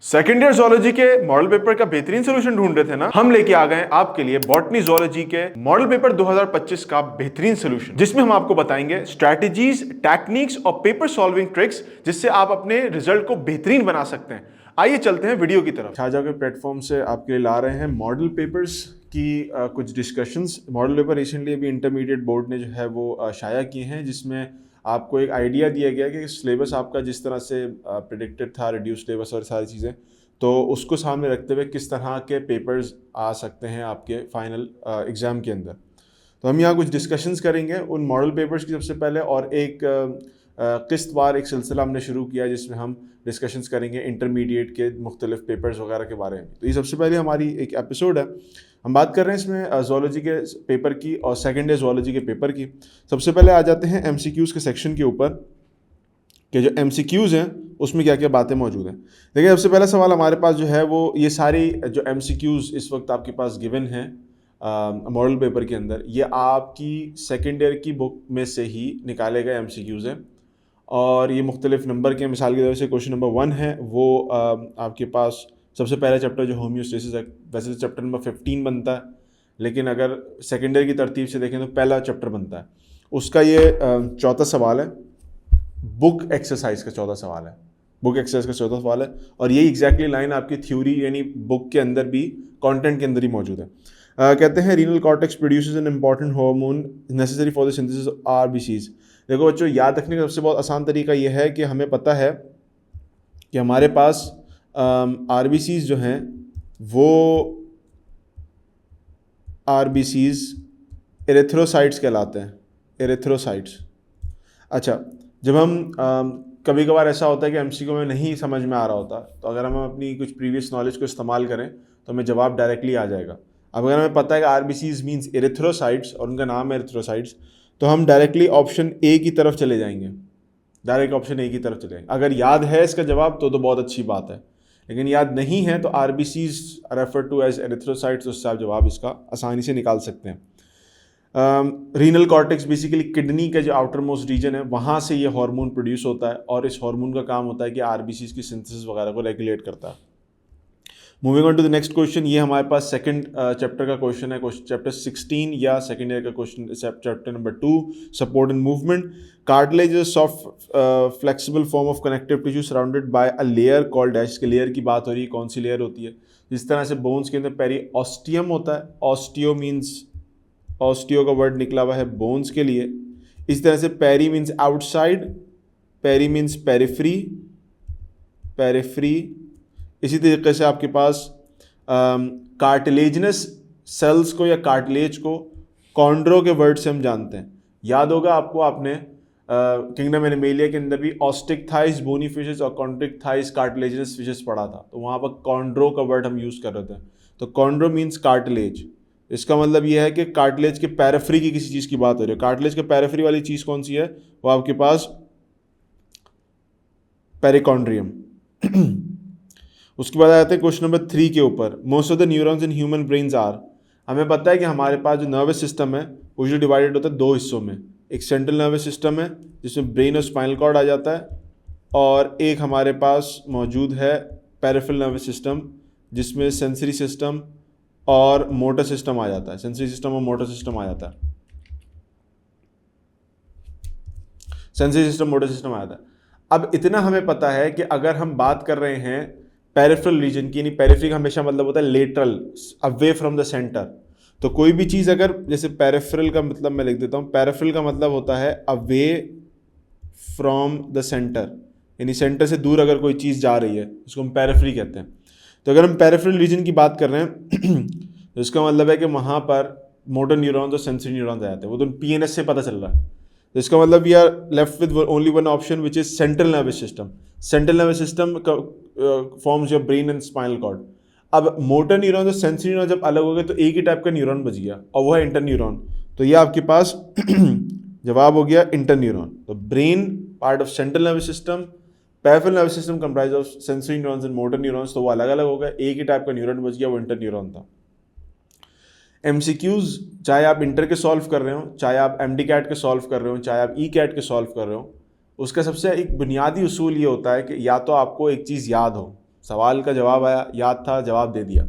Second year zoology के model paper का बेहतरीन सोल्यूशन ढूंढ रहे थे ना, हम लेके आ गए आपके लिए बॉटनी जोलॉजी के मॉडल पेपर 2025 का बेहतरीन सोल्यूशन, जिसमें हम आपको बताएंगे स्ट्रैटेजीज, टेक्निक्स और पेपर सॉल्विंग ट्रिक्स जिससे आप अपने रिजल्ट को बेहतरीन बना सकते हैं। आइए चलते हैं वीडियो की तरफ। छाजा के प्लेटफॉर्म से आपके लिए ला रहे हैं मॉडल पेपर्स की कुछ डिस्कशंस। मॉडल पेपर रिसेंटली अभी इंटरमीडिएट बोर्ड ने जो है वो शाया किए हैं, जिसमें आपको एक आइडिया दिया गया कि सिलेबस आपका जिस तरह से प्रेडिक्टेड था, रिड्यूस सिलेबस और सारी चीज़ें, तो उसको सामने रखते हुए किस तरह के पेपर्स आ सकते हैं आपके फाइनल एग्ज़ाम के अंदर। तो हम यहाँ कुछ डिस्कशंस करेंगे उन मॉडल पेपर्स की सबसे पहले, और एक किस्तवार एक सिलसिला हमने शुरू किया जिसमें हम डिस्कशंस करेंगे इंटरमीडिएट के मुख्तलिफ पेपर्स वगैरह के बारे में। तो ये सबसे पहले हमारी एक एपिसोड है, हम बात कर रहे हैं इसमें जोलॉजी के पेपर की और सेकेंड ईयर जोलॉजी के पेपर की। सबसे पहले आ जाते हैं एमसीक्यूज़ के सेक्शन के ऊपर कि जो एमसीक्यूज़ हैं उसमें क्या क्या बातें मौजूद हैं। देखिए, सबसे पहला सवाल हमारे पास जो है वो ये सारी जो एमसीक्यूज़ इस वक्त आपके पास गिवन हैं मॉडल पेपर के अंदर, ये आपकी सेकेंड ईयर की बुक में से ही निकाले गए एमसीक्यूज़ हैं और ये मुख्तलिफ नंबर के। मिसाल की तरह से क्वेश्चन नंबर 1 है वो आपके पास सबसे पहला चैप्टर जो होम्योस्टेसिस है, वैसे तो चैप्टर नंबर 15 बनता है, लेकिन अगर सेकेंड ईयर की तरतीब से देखें तो पहला चैप्टर बनता है। उसका ये चौथा सवाल है, बुक एक्सरसाइज का चौथा सवाल है, बुक एक्सरसाइज का चौथा सवाल है, और यही एग्जैक्टली लाइन आपकी थ्योरी यानी बुक के अंदर भी, कंटेंट के अंदर ही मौजूद है। कहते हैं renal cortex produces an important hormone necessary for the synthesis of RBCs. देखो बच्चों, याद रखने का सबसे बहुत आसान तरीका यह है कि हमें पता है कि हमारे पास आरबीसीज जो हैं वो आरबीसीज एरिथ्रोसाइट्स कहलाते हैं, एरिथ्रोसाइट्स। अच्छा, जब हम कभी कभार ऐसा होता है कि एमसीक्यू में नहीं समझ में आ रहा होता, तो अगर हम अपनी कुछ प्रीवियस नॉलेज को इस्तेमाल करें तो हमें जवाब डायरेक्टली आ जाएगा। अब अगर हमें पता है कि आरबीसीज मीन्स एरिथ्रोसाइट्स और उनका नाम है एरिथ्रोसाइट्स, तो हम डायरेक्टली ऑप्शन ए की तरफ चले जाएंगे, डायरेक्ट ऑप्शन ए की तरफ चले जाएंगे। अगर याद है इसका जवाब तो बहुत अच्छी बात है, लेकिन याद नहीं है तो RBCs refer to as erythrocytes, उससे आप जवाब इसका आसानी से निकाल सकते हैं। रीनल कॉर्टेक्स बेसिकली किडनी का जो आउटर मोस्ट रीजन है, वहाँ से ये हार्मोन प्रोड्यूस होता है और इस हार्मोन का काम होता है कि आरबीसीज की सिंथेसिस वगैरह को रेगुलेट करता है। Moving on to the next question, ये हमारे पास सेकंड चैप्टर का क्वेश्चन है, चैप्टर 16 या सेकंड ईयर का question, chapter number 2, support and movement. Cartilage is soft flexible form of connective tissue surrounded by a layer called dash. के layer की बात हो रही है, कौन सी लेयर होती है? जिस तरह से बोन्स के अंदर पेरिओस्टियम होता है, ऑस्टियो मीन्स, ऑस्टियो का वर्ड निकला हुआ है बोन्स के लिए। इस तरह से peri means outside, peri means periphery, periphery. इसी तरीके से आपके पास कार्टिलेजिनस सेल्स को या कार्टिलेज को कॉन्ड्रो के वर्ड से हम जानते हैं। याद होगा आपको, आपने किंगडम एनिमेलिया के अंदर भी ऑस्टिक थाइस बोनी फिशेस और कॉन्ट्रिक थाइस कार्टिलेजिनस फिशेस पढ़ा था, तो वहाँ पर कॉन्ड्रो का वर्ड हम यूज़ कर रहे थे। तो कॉन्ड्रो मीन्स कार्टिलेज। इसका मतलब यह है कि कार्टिलेज के पैराफ्री की किसी चीज़ की बात हो रही है। कार्टिलेज के पैराफ्री वाली चीज़ कौन सी है? वो आपके पास पेरिकॉन्ड्रियम। उसके बाद आते हैं क्वेश्चन नंबर 3 के ऊपर। Most of the neurons in human brains are. हमें पता है कि हमारे पास जो नर्वस सिस्टम है वो जो डिवाइडेड होता है 2 हिस्सों में। एक सेंट्रल नर्वस सिस्टम है जिसमें ब्रेन और स्पाइनल कॉर्ड आ जाता है, और एक हमारे पास मौजूद है पेरिफेरल नर्वस सिस्टम जिसमें सेंसरी सिस्टम और मोटर सिस्टम आ जाता है, सेंसरी सिस्टम और मोटर सिस्टम आ जाता है, सेंसरी सिस्टम मोटर सिस्टम आ जाता है। अब इतना हमें पता है कि अगर हम बात कर रहे हैं पेरिफेरल रीजन की, यानी पेरिफेरी का हमेशा मतलब होता है lateral, away from the centre. तो कोई भी चीज़ अगर, जैसे पेरिफेरल का मतलब मैं लिख देता हूँ, पेरिफेरल का मतलब होता है अवे फ्रॉम द सेंटर, यानी सेंटर से दूर अगर कोई चीज़ जा रही है उसको हम पेरिफेरी कहते हैं। तो अगर हम पेरिफेरल रीजन की बात कर रहे हैं तो इसका मतलब है कि वहाँ पर मोटर न्यूरॉन्स और सेंसरी न्यूरॉन्स आ जाते हैं, वो तो पीएनएस से पता चल रहा है। तो इसका मतलब we are left with only one option which is central nervous system. Central nervous system forms your brain and spinal cord. अब मोटर न्यूरॉन और सेंसरी न्यूरॉन जब अलग हो गए तो एक ही टाइप का न्यूरॉन बच गया और वो है इंटरन्यूरॉन। तो ये आपके पास जवाब हो गया इंटरन्यूरॉन। तो brain part of central nervous system, peripheral nervous system comprise of sensory neurons and motor neurons, तो वो अलग अलग हो गए, एक ही टाइप का न्यूरॉन बच गया, वो इंटरन्यूरॉन था। एमसीक्यूज चाहे आप इंटर के सॉल्व कर रहे हो, चाहे आप एमडी कैट के सॉल्व कर रहे हो, चाहे आप ई कैट के सॉल्व कर रहे हो, उसका सबसे एक बुनियादी उसूल ये होता है कि या तो आपको एक चीज़ याद हो, सवाल का जवाब आया, याद था, जवाब दे दिया।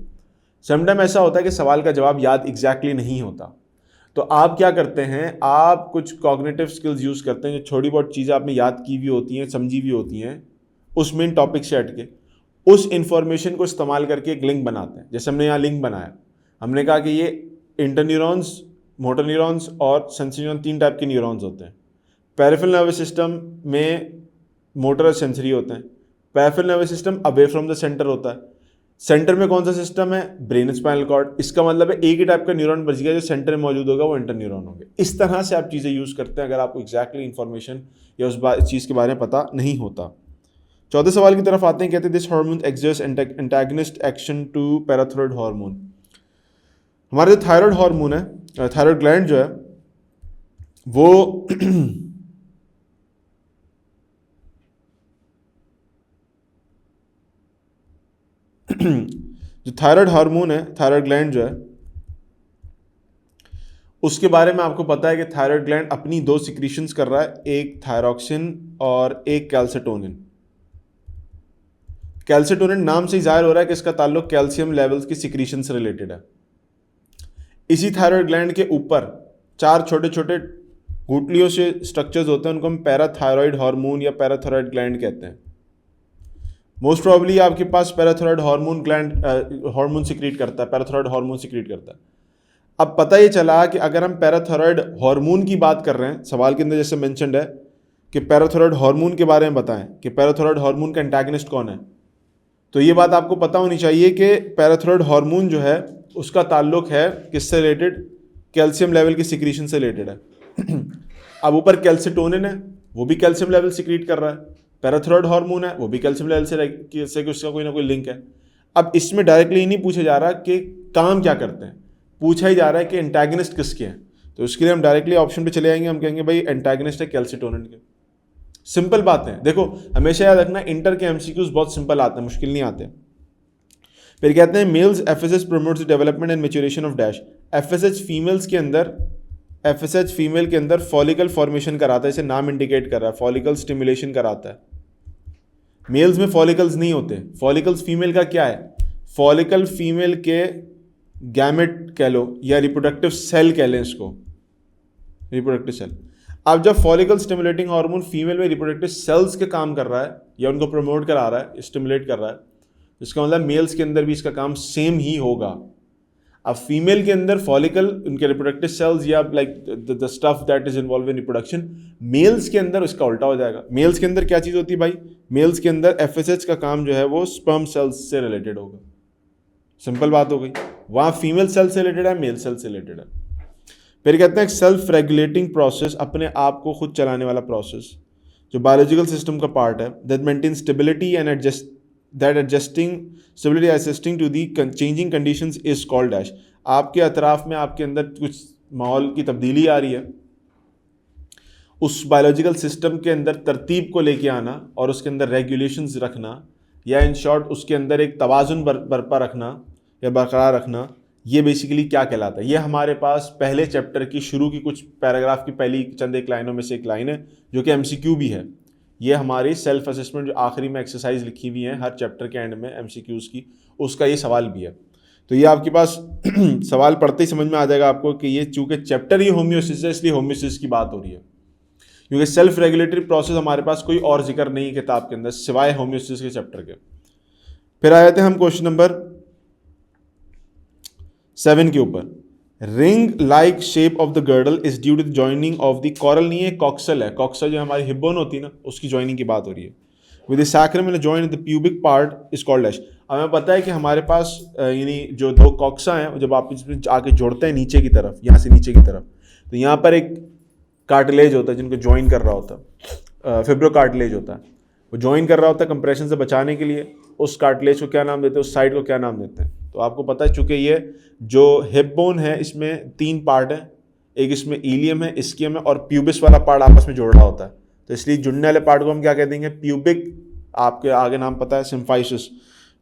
समटाइम ऐसा होता है कि सवाल का जवाब याद एग्जैक्टली नहीं होता, तो आप क्या करते हैं, आप कुछ कॉग्निटिव स्किल्स यूज़ करते हैं, जो छोटी बहुत चीज़ें आपने याद की भी होती हैं, समझी भी होती हैं, उस मेन टॉपिक से हट के उस इंफॉर्मेशन को इस्तेमाल करके एक लिंक बनाते हैं। जैसे हमने यहाँ लिंक बनाया, हमने कहा कि ये इंटरन्यूरॉन्स, मोटर न्यूरॉन्स और सेंसरी न्यूरॉन, 3 टाइप के न्यूरॉन्स होते हैं। पेरिफेरल नर्वस सिस्टम में मोटर और सेंसरी होते हैं। Peripheral nervous system away from the centre होता है। सेंटर में कौन सा सिस्टम है, ब्रेन स्पाइनल कॉर्ड। इसका मतलब है एक ही टाइप का न्यूरॉन बच गया, जो सेंटर में मौजूद होगा वो इंटरन्यूरॉन होंगे। इस तरह से आप चीज़ें यूज़ करते हैं अगर आपको एग्जैक्टली इंफॉर्मेशन या उस चीज़ के बारे में पता नहीं होता। चौथे सवाल की तरफ आते हैं, कहते हैं this hormone exerts antagonist action to parathyroid hormone. हमारे जो थायराइड हार्मोन है, थायराइड ग्लैंड जो है वो जो थायराइड हार्मोन है, थायराइड ग्लैंड जो है, उसके बारे में आपको पता है कि थायराइड ग्लैंड अपनी 2 सिक्रीशंस कर रहा है, एक थायरॉक्सिन और एक कैल्सिटोनिन। कैल्सिटोनिन नाम से ही जाहिर हो रहा है कि इसका ताल्लुक कैल्शियम लेवल्स की सिक्रीशन से रिलेटेड है। इसी थायराइड ग्लैंड के ऊपर 4 छोटे छोटे गुठलियों से स्ट्रक्चर्स होते हैं, उनको हम पैराथायरॉयड हार्मोन या पैराथायरॉयड ग्लैंड कहते हैं। मोस्ट प्रॉब्ली आपके पास parathyroid hormone gland hormone secrete करता है, पैराथायरॉयड हार्मोन सिक्रीट करता है। अब पता ये चला कि अगर हम पैराथायरॉयड हार्मोन की बात कर रहे हैं, सवाल के अंदर जैसे मेंशन्ड है कि पैराथायरॉयड हार्मोन के बारे में बताएं कि पैराथायरॉयड हार्मोन का एंटागनिस्ट कौन है, तो ये बात आपको पता होनी चाहिए कि पैराथायरॉयड हार्मोन जो है उसका ताल्लुक है किससे रिलेटेड, कैल्शियम लेवल की सिक्रीशन से रिलेटेड है। अब ऊपर कैल्सिटोनिन है, वो भी कैल्शियम लेवल सिक्रीट कर रहा है। पैराथायरॉयड हार्मोन है, वो भी कैल्शियम लेवल से उसका कोई ना कोई लिंक है। अब इसमें डायरेक्टली नहीं पूछा जा रहा कि काम क्या करते हैं, पूछा ही जा रहा है कि एंटागनिस्ट किसके हैं। तो उसके लिए हम डायरेक्टली ऑप्शन पे चले आएंगे, हम कहेंगे भाई एंटागनिस्ट है कैल्सिटोनिन के। सिंपल बात है, देखो हमेशा याद रखना इंटर के एमसीक्यूज बहुत सिंपल आते हैं, मुश्किल नहीं आते। फिर कहते हैं males FSH promotes the development and maturation of dash. FSH females के अंदर, एफएसएच फीमेल के अंदर फॉलिकल फॉर्मेशन कराता है, इसे नाम इंडिकेट कर रहा है, फॉलिकल स्टिमुलेशन कराता है। मेल्स में फॉलिकल्स नहीं होते, फॉलिकल्स फीमेल का क्या है, फॉलिकल फीमेल के गैमेट कह लो या रिप्रोडक्टिव सेल कह लें इसको, रिप्रोडक्टिव सेल। अब जब फॉलिकल स्टिमुलेटिंग हार्मोन फीमेल में रिप्रोडक्टिव सेल्स के काम कर रहा है या उनको प्रमोट करा रहा है, स्टिमुलेट कर रहा है, इसका मतलब मेल्स के अंदर भी इसका काम सेम ही होगा। अब फीमेल के अंदर फॉलिकल, उनके रिप्रोडक्टिव सेल्स या like the stuff that is involve in reproduction, males के अंदर उसका उल्टा हो जाएगा। मेल्स के अंदर क्या चीज़ होती है भाई, मेल्स के अंदर एफएसएच का काम जो है वो स्पर्म सेल्स से रिलेटेड होगा। सिंपल बात हो गई, वहाँ फीमेल सेल से रिलेटेड है, मेल सेल से रिलेटेड है। फिर कहते हैं सेल्फ रेगुलेटिंग प्रोसेस, अपने आप को खुद चलाने वाला प्रोसेस जो बायोलॉजिकल सिस्टम का पार्ट है, that maintain stability and adjusting stability assisting to the changing conditions is called dash. आपके अतराफ में आपके अंदर कुछ माहौल की तब्दीली आ रही है, उस बायोलॉजिकल सिस्टम के अंदर तरतीब को लेके आना और उसके अंदर रेगुलेशंस रखना, या इन शॉर्ट उसके अंदर एक तवाज़ुन बरपा रखना या बरकरार रखना, ये बेसिकली क्या कहलाता है। ये हमारे पास पहले चैप्टर की शुरू की कुछ पैराग्राफ की पहली चंद एक लाइनों में से एक लाइन है जो कि एमसीक्यू भी है। ये हमारी सेल्फ असेसमेंट जो आखिरी में एक्सरसाइज लिखी हुई है हर चैप्टर के एंड में एमसीक्यूज की, उसका ये सवाल भी है। तो ये आपके पास सवाल पढ़ते ही समझ में आ जाएगा आपको कि ये चूंकि चैप्टर ही होम्योसिस है, इसलिए होम्योसिस की बात हो रही है, क्योंकि सेल्फ रेगुलेटरी प्रोसेस हमारे पास कोई और जिक्र नहीं है किताब के अंदर सिवाय होम्योसिस के चैप्टर के। फिर आ जाते हैं हम क्वेश्चन नंबर 7 के ऊपर। Ring like shape of the girdle is due to the joining of the coral, नहीं है कॉक्सल है, कॉक्सल जो हमारी हिप बोन होती है ना, उसकी जॉइनिंग की बात हो रही है। With the sacrum and join the pubic part is called dash. हमें पता है कि हमारे पास यानी जो 2 कॉक्सा हैं, जब आप इसमें आके जोड़ते हैं नीचे की तरफ, यहाँ से नीचे की तरफ, तो यहाँ पर एक कार्टिलेज होता है जिनको ज्वाइन कर रहा होता है, फिब्रो कार्टिलेज होता है, वो ज्वाइन कर रहा होता है कंप्रेशन से बचाने के लिए। उस कार्टिलेज को क्या नाम देते हैं, उस साइड को क्या नाम देते हैं, तो आपको पता है चूंकि ये जो हिप बोन है इसमें 3 पार्ट है, एक इसमें इलियम है, इस्कियम है और प्यूबिस वाला पार्ट आपस में जोड़ रहा होता है, तो इसलिए जुड़ने वाले पार्ट को हम क्या कह देंगे, प्यूबिक, आपके आगे नाम पता है सिम्फाइसिस।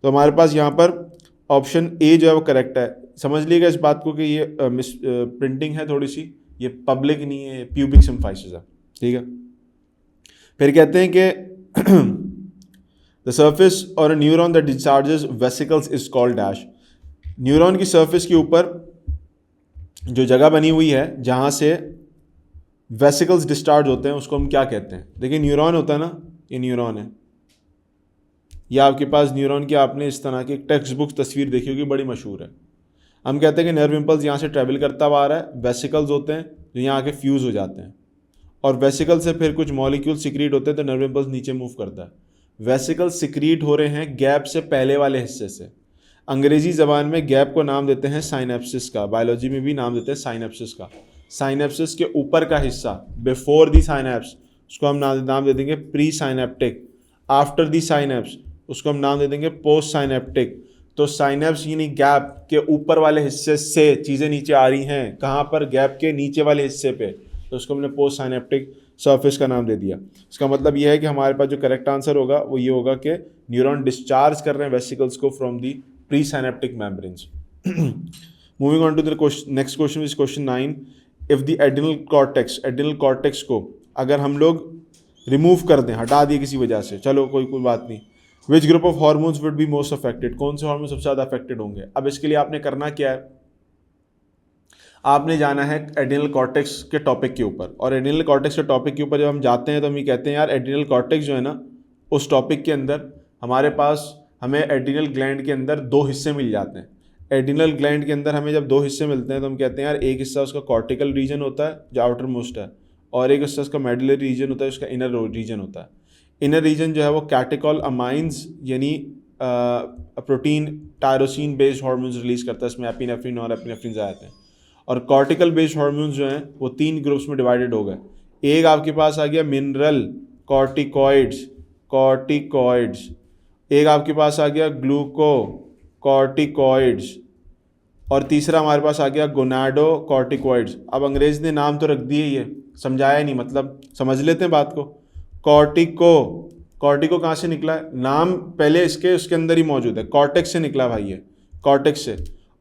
तो हमारे पास यहाँ पर ऑप्शन ए जो है वो करेक्ट है। समझ लीजिएगा इस बात को कि ये मिस प्रिंटिंग है थोड़ी सी, ये पब्लिक नहीं है, प्यूबिक सिम्फाइसिस है, ठीक है। फिर कहते हैं कि द सर्फेस और अ neuron that discharges vesicles is called dash. Neuron की सर्फेस के ऊपर जो जगह बनी हुई है जहाँ से वेसिकल्स डिस्चार्ज होते हैं उसको हम क्या कहते हैं? देखिए न्यूरॉन होता है ना, ये न्यूरॉन है, या आपके पास न्यूरॉन की आपने इस तरह की एक टेक्स्ट बुक तस्वीर देखी होगी, बड़ी मशहूर है। हम कहते हैं कि नर्व इम्पल्स यहाँ से ट्रैवल करता हुआ आ रहा है, वेसिकल्स होते हैं जो यहाँ आके फ्यूज़ हो जाते हैं, और वेसिकल से फिर कुछ मॉलिक्यूल सिक्रीट होते हैं तो नर्व इम्पल्स नीचे मूव करता है। वेसिकल सिक्रीट हो रहे हैं गैप से पहले वाले हिस्से से। अंग्रेजी ज़बान में गैप को नाम देते हैं साइनेप्सिस का, बायोलॉजी में भी नाम देते हैं साइनेप्सिस का। साइनेप्सिस के ऊपर का हिस्सा बिफोर दी साइनेप्स उसको हम नाम दे देंगे pre synaptic. After the synapse उसको हम नाम दे देंगे पोस्ट साइनेप्टिक। तो साइनेप्स यानी गैप के ऊपर वाले हिस्से से चीज़ें नीचे आ रही हैं, कहाँ पर? गैप के नीचे वाले हिस्से पे, तो उसको हमने पोस्ट साइनेप्टिक सरफेस का नाम दे दिया। इसका मतलब यह है कि हमारे पास जो करेक्ट आंसर होगा वो ये होगा कि न्यूरॉन डिस्चार्ज कर रहे हैं वेसिकल्स को from the pre synaptic membranes. Moving on to the next question is question 9। If the adrenal cortex को अगर हम लोग रिमूव कर दें, हटा दिए किसी वजह से, चलो कोई बात नहीं, which group of hormones would be most affected? कौन से हार्मोन सबसे ज़्यादा अफेक्टेड होंगे? अब इसके लिए आपने करना क्या है, आपने जाना है एड्रिनल कॉर्टेक्स के टॉपिक के ऊपर। और एड्रिनल कॉर्टेक्स के टॉपिक के ऊपर जब हम जाते हैं तो हम ये कहते हैं यार एड्रिनल कॉर्टेक्स जो है ना, उस टॉपिक के अंदर हमारे पास हमें एड्रिनल ग्लैंड के अंदर दो हिस्से मिल जाते हैं। एड्रिनल ग्लैंड के अंदर हमें जब दो हिस्से मिलते हैं तो हम कहते हैं यार एक हिस्सा उसका कॉर्टिकल रीजन होता है जो आउटर मोस्ट है, और एक हिस्सा उसका मेडुलरी रीजन होता है, उसका इनर रीजन होता है। इनर रीजन जो है वो कैटेकॉल अमाइंस यानी protein tyrosine based hormones release करता है, इसमें एपिनेफ्रिन और एपिनेफ्रिन आते हैं। और कॉर्टिकल बेस्ड हार्मोन्स जो हैं वो 3 ग्रुप्स में डिवाइडेड हो गए। एक आपके पास आ गया मिनरल कॉर्टिकॉइड्स, एक आपके पास आ गया ग्लूकोकॉर्टिकॉइड्स, और तीसरा हमारे पास आ गया गोनाडोकॉर्टिकॉइड्स। अब अंग्रेज ने नाम तो रख दिए, ये समझाया नहीं, मतलब समझ लेते हैं बात को। कॉर्टिको कहाँ से निकला है? नाम पहले इसके उसके अंदर ही मौजूद है, कॉर्टेक्स से निकला भाई, ये कॉर्टेक्स से।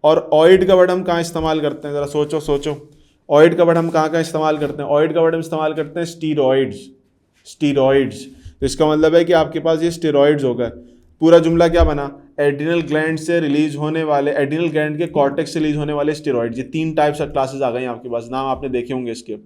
और ऑइड का वर्ड हम कहाँ इस्तेमाल करते हैं? ज़रा सोचो ऑइड का वर्ड हम कहाँ इस्तेमाल करते हैं? ऑइड का वर्ड हम इस्तेमाल करते हैं स्टीरॉइड्स। तो इसका मतलब है कि आपके पास ये स्टेरॉइड्स हो गए। पूरा जुमला क्या बना? एड्रिनल ग्लैंड से रिलीज होने वाले, एड्रिनल ग्लैंड के कॉर्टेक्स से रिलीज होने वाले स्टेरॉइड्स, ये 3 टाइप्स ऑफ क्लासेस आ गए आपके पास, नाम आपने देखे होंगे इसके।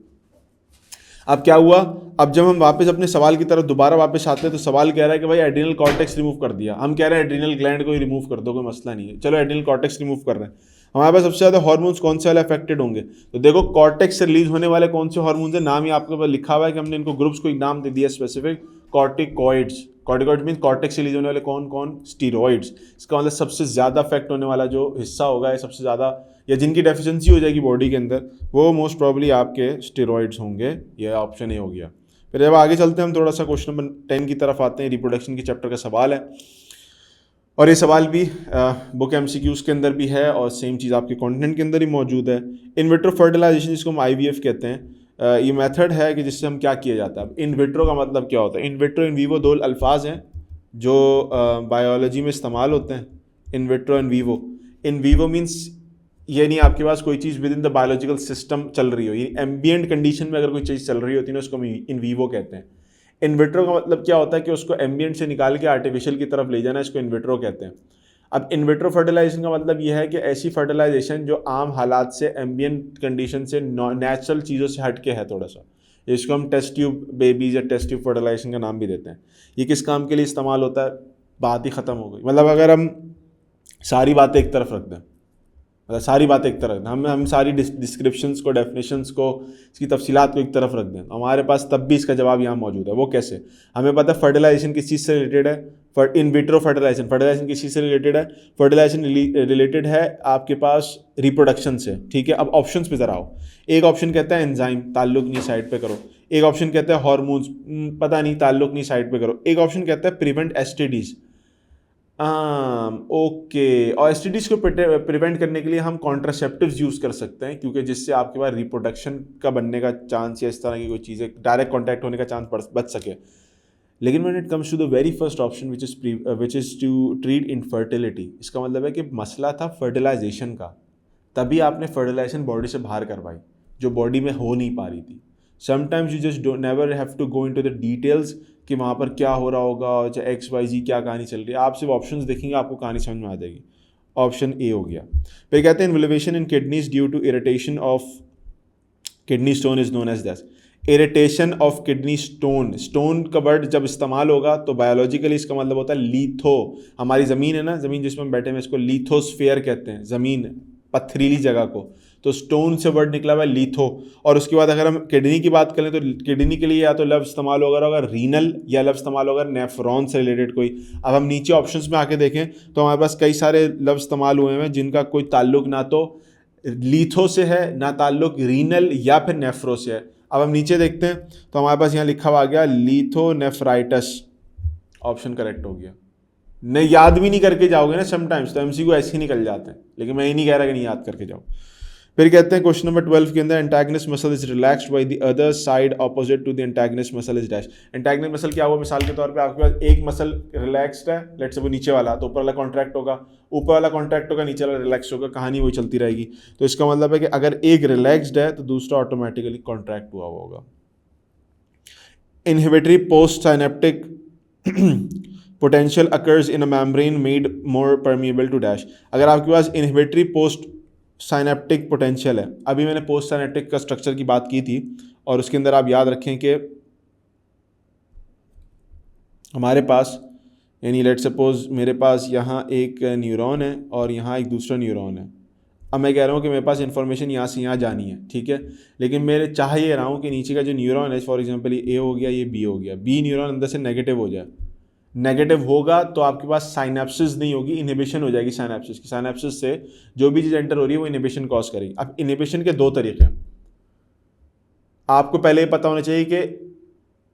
अब क्या हुआ, अब जब हम वापस अपने सवाल की तरफ दोबारा वापस आते हैं तो सवाल कह रहा है कि भाई एड्रिनल कॉर्टेक्स रिमूव कर दिया। हम कह रहे हैं एड्रिनल ग्लैंड को ही रिमूव कर दो, कोई मसला नहीं है, चलो एड्रिनल कॉर्टेक्स रिमूव कर रहे हैं। हमारे पास सबसे ज़्यादा हार्मोन्स कौन से वाले अफेक्टेड होंगे? तो देखो कॉर्टेक्स से रिलीज होने वाले कौन से हार्मोन्स है, नाम ही आपके पास लिखा हुआ है कि हमने इनको ग्रुप्स को एक नाम दे दिया specific, corticoids. Corticoids mean cortex से रिलीज होने वाले कौन? स्टीरॉइड्स। इसका मतलब सबसे ज़्यादा अफेक्ट होने वाला जो हिस्सा होगा है सबसे ज़्यादा, या जिनकी डेफिशिएंसी हो जाएगी बॉडी के अंदर, वो मोस्ट प्रॉब्ली आपके स्टेरॉइड्स होंगे। ये ऑप्शन ए हो गया। फिर जब आगे चलते हैं हम थोड़ा सा क्वेश्चन नंबर 10 की तरफ आते हैं। रिप्रोडक्शन के चैप्टर का सवाल है, और ये सवाल भी बुक एमसीक्यूज़ के अंदर भी है और सेम चीज़ आपके कंटेंट के अंदर ही मौजूद है। इन विट्रो फर्टिलाइजेशन, जिसको हम IVF कहते हैं, ये मेथड है कि जिससे हम क्या किया जाता है। अब इन विट्रो का मतलब क्या होता है? इन विट्रो इन वीवो 2 अल्फाज हैं जो बायोलॉजी में इस्तेमाल होते हैं। In vitro in vivo, in vivo means ये नहीं आपके पास कोई चीज़ within the biological system चल रही हो, ये एम्बिएंट कंडीशन में अगर कोई चीज़ चल रही होती है ना, उसको हम इन वीवो कहते हैं। इन विट्रो का मतलब क्या होता है कि उसको एम्बिएंट से निकाल के आर्टिफिशियल की तरफ ले जाना, इसको इन विट्रो कहते हैं। अब इन विट्रो फर्टिलाइजेशन का मतलब यह है कि ऐसी फर्टिलाइजेशन जो आम हालात से, एम्बिएंट कंडीशन से, नेचुरल चीज़ों से हट के है थोड़ा सा, इसको हम टेस्ट ट्यूब बेबीज या टेस्ट ट्यूब फर्टिलाइजेशन का नाम भी देते हैं। ये किस काम के लिए इस्तेमाल होता है? बात ही ख़त्म हो गई। मतलब अगर हम सारी बातें एक तरफ रख दें, मतलब सारी बातें एक तरफ, हम सारी डिस्क्रिप्शंस को, डेफिनेशंस को, इसकी तफसीलात को एक तरफ रख दें, हमारे पास तब भी इसका जवाब यहाँ मौजूद है। वो कैसे? हमें पता है फर्टिलाइजेशन किस चीज़ से रिलेटेड है, इन विट्रो फर्टिलाइजेशन किस चीज़ से रिलेटेड है? फर्टिलाइजेशन रिलेटेड है आपके पास रिप्रोडक्शन से, ठीक है। अब ऑप्शंस पे ज़रा आओ। एक ऑप्शन कहता है एंजाइम, ताल्लुक नहीं, साइड पे करो। एक ऑप्शन कहता है हार्मोन्स, पता नहीं, ताल्लुक नहीं, साइड पे करो। एक ऑप्शन कहता है प्रिवेंट STDs, ओके। और STDs को प्रिवेंट करने के लिए हम कॉन्ट्रासेप्टिव्स यूज़ कर सकते हैं, क्योंकि जिससे आपके पास रिप्रोडक्शन का बनने का चांस या इस तरह की कोई चीज़ें, डायरेक्ट कॉन्टैक्ट होने का चांस बच सके। लेकिन when it comes to the very first option which is to treat infertility, इसका मतलब है कि मसला था फर्टिलाइजेशन का, तभी आपने फर्टिलाइजेशन बॉडी से बाहर करवाई जो बॉडी में हो नहीं पा रही थी। Sometimes you just never have to go into the details कि वहाँ पर क्या हो रहा होगा, चाहे XYZ क्या कहानी चल रही है, आप सिर्फ ऑप्शंस देखेंगे आपको कहानी समझ में आ जाएगी। ऑप्शन ए हो गया। फिर कहते हैं inflammation in kidneys due to irritation of kidney stone is known as that. Irritation of kidney stone, stone का वर्ड जब इस्तेमाल होगा तो बायोलॉजिकली इसका मतलब होता है लीथो। हमारी ज़मीन है ना, ज़मीन जिसमें हम बैठे हैं इसको लीथोस्फेयर कहते हैं, ज़मीन पथरीली जगह को, तो स्टोन से वर्ड निकला हुआ है लीथो। और उसके बाद अगर हम किडनी की बात करें तो किडनी के लिए या तो लफ्ज़ इस्तेमाल होगा रीनल या लफ्ज़ इस्तेमाल होगा नेफ्रॉन से रिलेटेड कोई। अब हम नीचे ऑप्शंस में आके देखें तो हमारे पास कई सारे लफ्ज़ इस्तेमाल हुए हैं जिनका कोई ताल्लुक ना तो लीथो से है ना ताल्लुक रीनल या फिर नेफ्रो से है। अब हम नीचे देखते हैं तो हमारे पास यहाँ लिखा हुआ आ गया लीथोनेफ्राइटिस, ऑप्शन करेक्ट हो गया। नहीं याद भी नहीं करके जाओगे ना समटाइम्स, तो MCQ ऐसे ही निकल जाते हैं, लेकिन मैं ये नहीं कह रहा कि नहीं याद करके जाओ। फिर कहते हैं क्वेश्चन नंबर 12 के अंदर antagonist muscle is relaxed by the other side opposite to the antagonist muscle is dash. Antagonist muscle क्या हुआ, मिसाल के तौर पे आपके पास एक मसल रिलैक्स्ड है, लेट्स से वो नीचे वाला, तो ऊपर वाला कॉन्ट्रैक्ट होगा, ऊपर वाला कॉन्ट्रैक्ट होगा, नीचे वाला रिलैक्स होगा, कहानी वही चलती रहेगी। तो इसका मतलब है कि अगर एक रिलैक्स्ड है तो दूसरा ऑटोमेटिकली कॉन्ट्रैक्ट हुआ होगा। Inhibitory post synaptic potential occurs in a membrane made more permeable to dash। अगर आपके पास इनहिबिटरी पोस्ट साइनेप्टिक पोटेंशियल है, अभी मैंने पोस्ट साइनेप्टिक का स्ट्रक्चर की बात की थी, और उसके अंदर आप याद रखें कि हमारे पास यानी लेट सपोज मेरे पास यहाँ एक न्यूरॉन है और यहाँ एक दूसरा न्यूरॉन है। अब मैं कह रहा हूँ कि मेरे पास इन्फॉर्मेशन यहाँ से यहाँ जानी है, ठीक है, लेकिन मेरे चाह ये रहा हूँ कि नीचे का जो न्यूरॉन है, फॉर एग्जांपल ये A हो गया, ये B हो गया, B न्यूरॉन अंदर से नेगेटिव हो जाए। नेगेटिव होगा तो आपके पास साइनेप्सिस नहीं होगी, इनहिबिशन हो जाएगी साइनेप्सिस की। साइनेप्सिस से जो भी चीज़ एंटर हो रही है वो इनहिबिशन कॉज करेगी। अब इनहिबिशन के दो तरीके हैं, आपको पहले ही पता होना चाहिए कि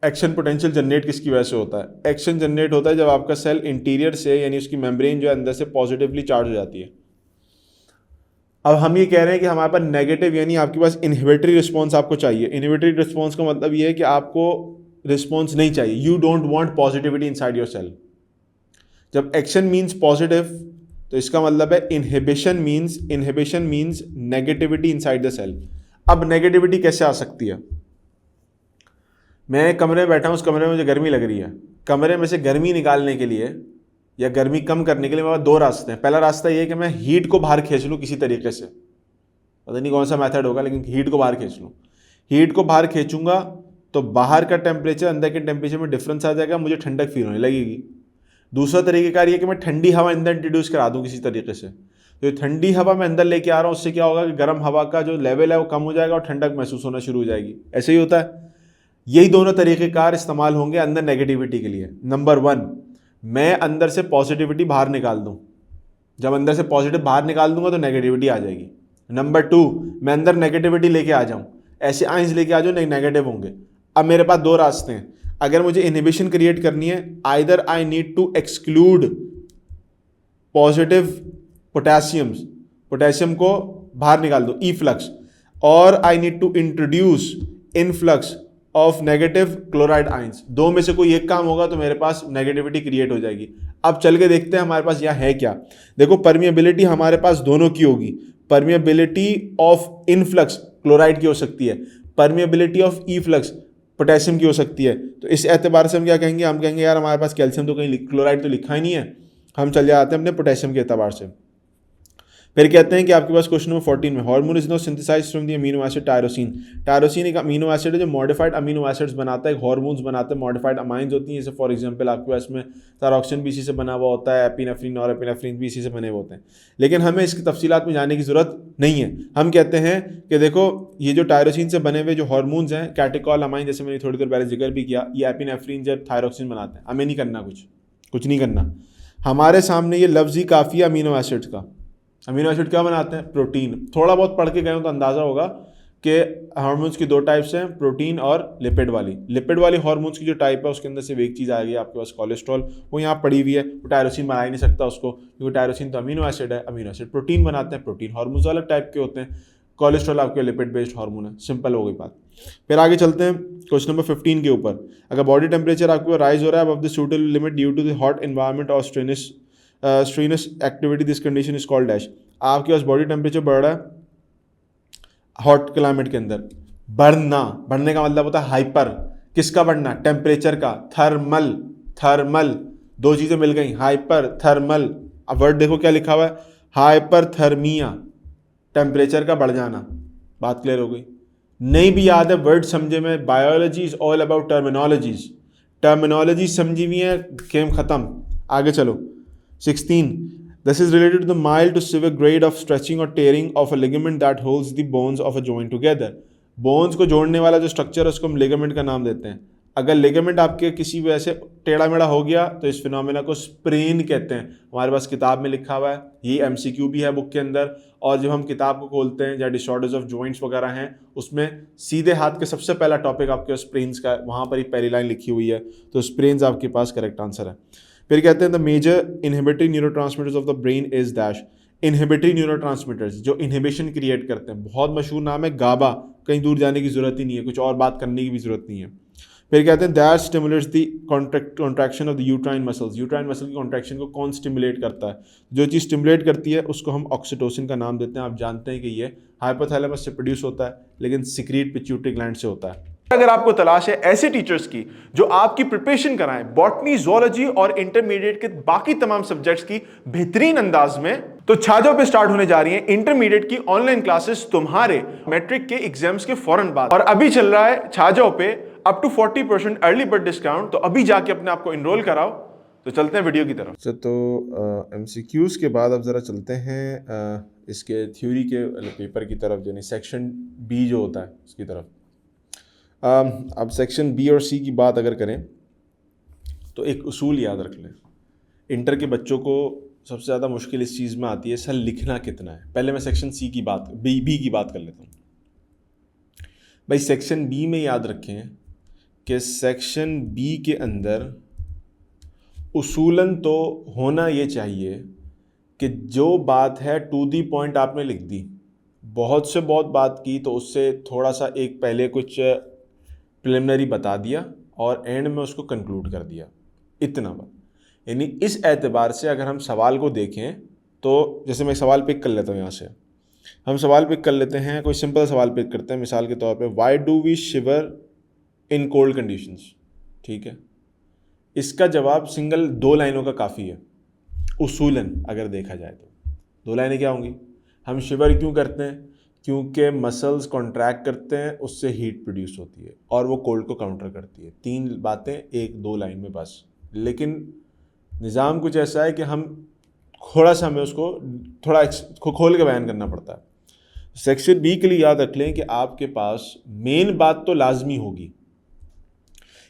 एक्शन पोटेंशियल जनरेट किसकी वजह से होता है। एक्शन जनरेट होता है जब आपका सेल इंटीरियर से यानी उसकी मेम्ब्रेन जो है अंदर से पॉजिटिवली चार्ज हो जाती है। अब हम ये कह रहे हैं कि हमारे पास नेगेटिव यानी आपके पास इनहिबिटरी रिस्पॉन्स आपको चाहिए। इनहिबिटरी रिस्पॉन्स का मतलब ये है कि आपको रिस्पॉन्स नहीं चाहिए, you don't want positivity inside your cell. जब एक्शन मीन्स पॉजिटिव तो इसका मतलब है inhibition means negativity inside the cell. अब नेगेटिविटी कैसे आ सकती है, मैं कमरे में बैठा हूँ, उस कमरे में मुझे गर्मी लग रही है, कमरे में से गर्मी निकालने के लिए या गर्मी कम करने के लिए मेरे पास दो रास्ते हैं। पहला रास्ता ये है कि मैं हीट को बाहर खींच लूँ किसी तरीके से, पता नहीं कौन सा मेथड होगा, लेकिन हीट को बाहर खींच लूँ। हीट को बाहर खींचूंगा तो बाहर का टेम्परेचर अंदर के टेम्परेचर में डिफरेंस आ जाएगा, मुझे ठंडक फील होने लगेगी। दूसरा तरीकेकार ये कि मैं ठंडी हवा अंदर इंट्रोड्यूस करा दूँ किसी तरीके से, तो ठंडी हवा मैं अंदर लेके आ रहा हूँ, उससे क्या होगा कि गर्म हवा का जो लेवल है वो कम हो जाएगा और ठंडक महसूस होना शुरू हो जाएगी। ऐसे ही होता है। यही दोनों तरीकेकार इस्तेमाल होंगे अंदर नेगेटिविटी के लिए। नंबर 1, मैं अंदर से पॉजिटिविटी बाहर निकाल दूँ, जब अंदर से पॉजिटिव बाहर निकाल दूंगा तो नेगेटिविटी आ जाएगी। नंबर 2, मैं अंदर नेगेटिविटी लेके आ जाऊँ, ऐसे आइंस लेके आ जाऊँ नहीं नेगेटिव होंगे। अब मेरे पास दो रास्ते हैं, अगर मुझे इनहिबिशन क्रिएट करनी है, either I need to exclude positive potassium को बाहर निकाल दो, इफ्लक्स, और I need to introduce influx of negative chloride ions. दो में से कोई एक काम होगा तो मेरे पास नेगेटिविटी क्रिएट हो जाएगी। अब चल के देखते हैं हमारे पास यहाँ है क्या। देखो परमिएबिलिटी हमारे पास दोनों की होगी, परमिएबिलिटी ऑफ इनफ्लक्स क्लोराइड की हो सकती है, परमिएबिलिटी ऑफ इफ्लक्स पोटेशियम की हो सकती है। तो इस एतबार से हम क्या कहेंगे, हम कहेंगे यार हमारे पास कैल्शियम तो कहीं क्लोराइड तो लिखा ही नहीं है, हम चल जाते हैं अपने पोटेशियम के एतबार से। फिर कहते हैं कि आपके पास क्वेश्चन नंबर 14 में hormone is now synthesized from the amino acid tyrosine. Tyrosine एक अमीनो एसिड है जो मॉडिफाइड अमीनो एसिड्स बनाता है, हार्मोन्स बनाता है, मॉडिफाइड अमाइंस होती हैं। जैसे फॉर एग्जांपल आपके पास में थायरोक्सिन भी इसी से बना हुआ होता है, एपिनेफ्रिन और एपिनेफ्रिन भी इसी से बने हुए होते हैं। लेकिन हमें इसकी तफसीलात में जाने की जरूरत नहीं है। हम कहते हैं कि देखो ये जो टायरोसिन से बने हुए जो हार्मोन्स हैं, कैटेकॉल अमाइन, जैसे मैंने थोड़ी देर पहले जिक्र भी किया, ये एपिनेफ्रिन जब थायरोक्सिन बनाते हैं। हमें नहीं करना कुछ नहीं करना, हमारे सामने ये लफ्ज़ ही काफ़ी है अमीनो एसिड्स का। अमीनो एसिड क्या बनाते हैं, प्रोटीन। थोड़ा बहुत पढ़ के गए हो तो अंदाज़ा होगा कि हार्मोन्स की दो टाइप्स हैं, प्रोटीन और लिपिड वाली। लिपिड वाली हार्मोन्स की जो टाइप है उसके अंदर सिर्फ एक चीज़ आएगी आपके पास, कोलेस्ट्रॉल, वो यहाँ पड़ी हुई है। वो टायरोसिन बना ही नहीं सकता उसको, क्योंकि टायरोसिन तो अमीनो एसिड है, अमीनो एसिड प्रोटीन बनाते हैं। प्रोटीन हार्मोन्स अलग टाइप के होते हैं, कोलेस्ट्रॉल आपके लिपिड बेस्ड हार्मोन है। सिंपल हो गई बात। फिर आगे चलते हैं क्वेश्चन नंबर 15 के ऊपर। अगर बॉडी टेम्परेचर आपको राइज हो रहा है above the suitable limit due to the hot environment और strenuous activity, this condition is called dash. आपके पास बॉडी टेम्परेचर बढ़ रहा है हॉट क्लाइमेट के अंदर, बढ़ना, बढ़ने का मतलब होता है हाइपर। किसका बढ़ना? टेम्परेचर का। थर्मल, थर्मल, दो चीजें मिल गई, हाइपर थर्मल। अब वर्ड देखो क्या लिखा हुआ है, हाइपरथर्मिया, टेम्परेचर का बढ़ जाना। बात क्लियर हो गई? नहीं भी याद है वर्ड समझे में, biology is all about terminologies. Terminology समझी हुई है, गेम खत्म। आगे चलो। 16, this is related to the mild to severe grade of stretching or tearing of a ligament that holds the bones of a joint together. Bones को जोड़ने वाला जो स्ट्रक्चर है उसको हम लिगामेंट का नाम देते हैं। अगर लिगामेंट आपके किसी वजह से टेढ़ा मेढ़ा हो गया तो इस फिनोमेना को स्प्रेन कहते हैं। हमारे पास किताब में लिखा हुआ है, ये एमसीक्यू भी है बुक के अंदर। और जब हम किताब को खोलते हैं या डिसऑर्डर्स ऑफ जॉइंट्स वगैरह हैं, उसमें सीधे हाथ के सबसे पहला टॉपिक आपके स्प्रेन्स का, वहाँ पर ही पहली लाइन लिखी हुई है। तो स्प्रेन्स आपके पास करेक्ट आंसर है। फिर कहते हैं the major inhibitory neurotransmitters of the brain is dash. Inhibitory neurotransmitters जो इनहिबिशन क्रिएट करते हैं, बहुत मशहूर नाम है गाबा, कहीं दूर जाने की जरूरत ही नहीं है, कुछ और बात करने की भी जरूरत नहीं है। फिर कहते हैं that stimulates the contraction of the uterine muscles. Uterine muscle की कॉन्ट्रैक्शन को कौन स्टिमुलेट करता है? जो चीज़ स्टिमुलेट करती है उसको हम ऑक्सीटोसिन का नाम देते हैं। आप जानते हैं कि ये हाइपोथैलेमस से प्रोड्यूस होता है, लेकिन सिक्रीट पिट्यूटरी ग्लैंड से होता है। अगर आपको तलाश है ऐसे टीचर्स की जो आपकी प्रिपरेशन कराएं बॉटनी, ज़ूलॉजी और इंटरमीडिएट के बाकी तमाम सब्जेक्ट्स की बेहतरीन अंदाज में, तो छाजों पे स्टार्ट होने जा रही हैं इंटरमीडिएट की ऑनलाइन क्लासेस तुम्हारे मैट्रिक के एग्जाम्स के फौरन बाद। और अभी चल रहा है छाजों पे up to 40% early bird discount. तो अभी जाके अपने आप को इनरोल कराओ। तो चलते हैं वीडियो की तरफ। तो एमसीक्यूज के बाद अब जरा चलते हैं इसके थ्योरी के पेपर की तरफ, यानी सेक्शन बी जो होता है उसकी तरफ। अब सेक्शन बी और सी की बात अगर करें तो एक उसूल याद रख लें। इंटर के बच्चों को सबसे ज़्यादा मुश्किल इस चीज़ में आती है, सर लिखना कितना है। पहले मैं सेक्शन सी की बात, बी की बात कर लेता हूँ। भाई सेक्शन बी में याद रखें कि सेक्शन बी के अंदर उसूलन तो होना ये चाहिए कि जो बात है टू दी पॉइंट आपने लिख दी। बहुत से बहुत बात की तो उससे थोड़ा सा एक पहले कुछ प्रिलिमिनरी बता दिया और एंड में उसको कंक्लूड कर दिया, इतना बात। यानी इस एतबार से अगर हम सवाल को देखें तो जैसे मैं सवाल पिक कर लेता हूँ, यहाँ से हम सवाल पिक कर लेते हैं, कोई सिंपल सवाल पिक करते हैं। मिसाल के तौर पे why do we shiver in cold conditions, ठीक है। इसका जवाब सिंगल 2 लाइनों का काफ़ी है उसूलन अगर देखा जाए तो। 2 लाइनें क्या होंगी? हम शिवर क्यों करते हैं? क्योंकि मसल्स कॉन्ट्रैक्ट करते हैं, उससे हीट प्रोड्यूस होती है और वो कोल्ड को काउंटर करती है। 3 बातें 1-2 लाइन में बस। लेकिन निज़ाम कुछ ऐसा है कि हम थोड़ा सा हमें उसको थोड़ा खोल के बयान करना पड़ता है। सेक्शन बी के लिए याद रख लें कि आपके पास मेन बात तो लाजमी होगी,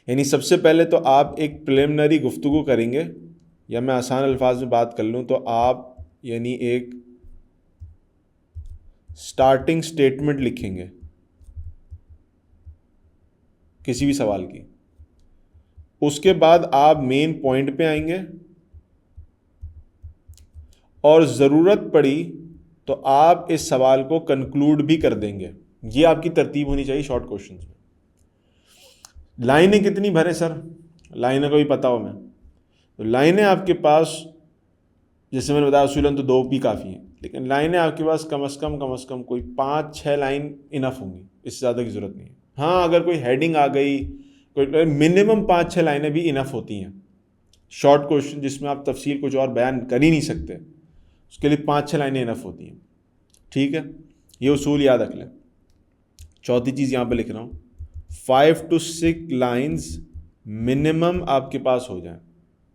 यानी सबसे पहले तो आप एक प्रिलिमिनरी गुफ्तगू करेंगे, या मैं आसान अल्फाज में बात कर लूँ तो आप यानी एक स्टार्टिंग स्टेटमेंट लिखेंगे किसी भी सवाल की। उसके बाद आप मेन पॉइंट पे आएंगे और ज़रूरत पड़ी तो आप इस सवाल को कंक्लूड भी कर देंगे। ये आपकी तरतीब होनी चाहिए शॉर्ट क्वेश्चंस में। लाइनें कितनी भरे सर? लाइनें को भी पता हो मैं, तो लाइनें आपके पास जैसे मैंने बताया उसूलन तो 2 भी काफ़ी हैं, लेकिन लाइनें आपके पास कम से कम कोई 5-6 लाइन इनफ होंगी, इससे ज़्यादा की ज़रूरत नहीं है। हाँ, अगर कोई हेडिंग आ गई, कोई मिनिमम 5-6 लाइनें भी इनफ होती हैं। शॉर्ट क्वेश्चन जिसमें आप तफसील कुछ और बयान कर ही नहीं सकते, उसके लिए 5-6 लाइनें इनफ होती हैं, ठीक है। ये उसूल याद रख लें। चौथी चीज़ यहाँ पर लिख रहा हूँ, 5 to 6 लाइन्स मिनिमम आपके पास हो जाए,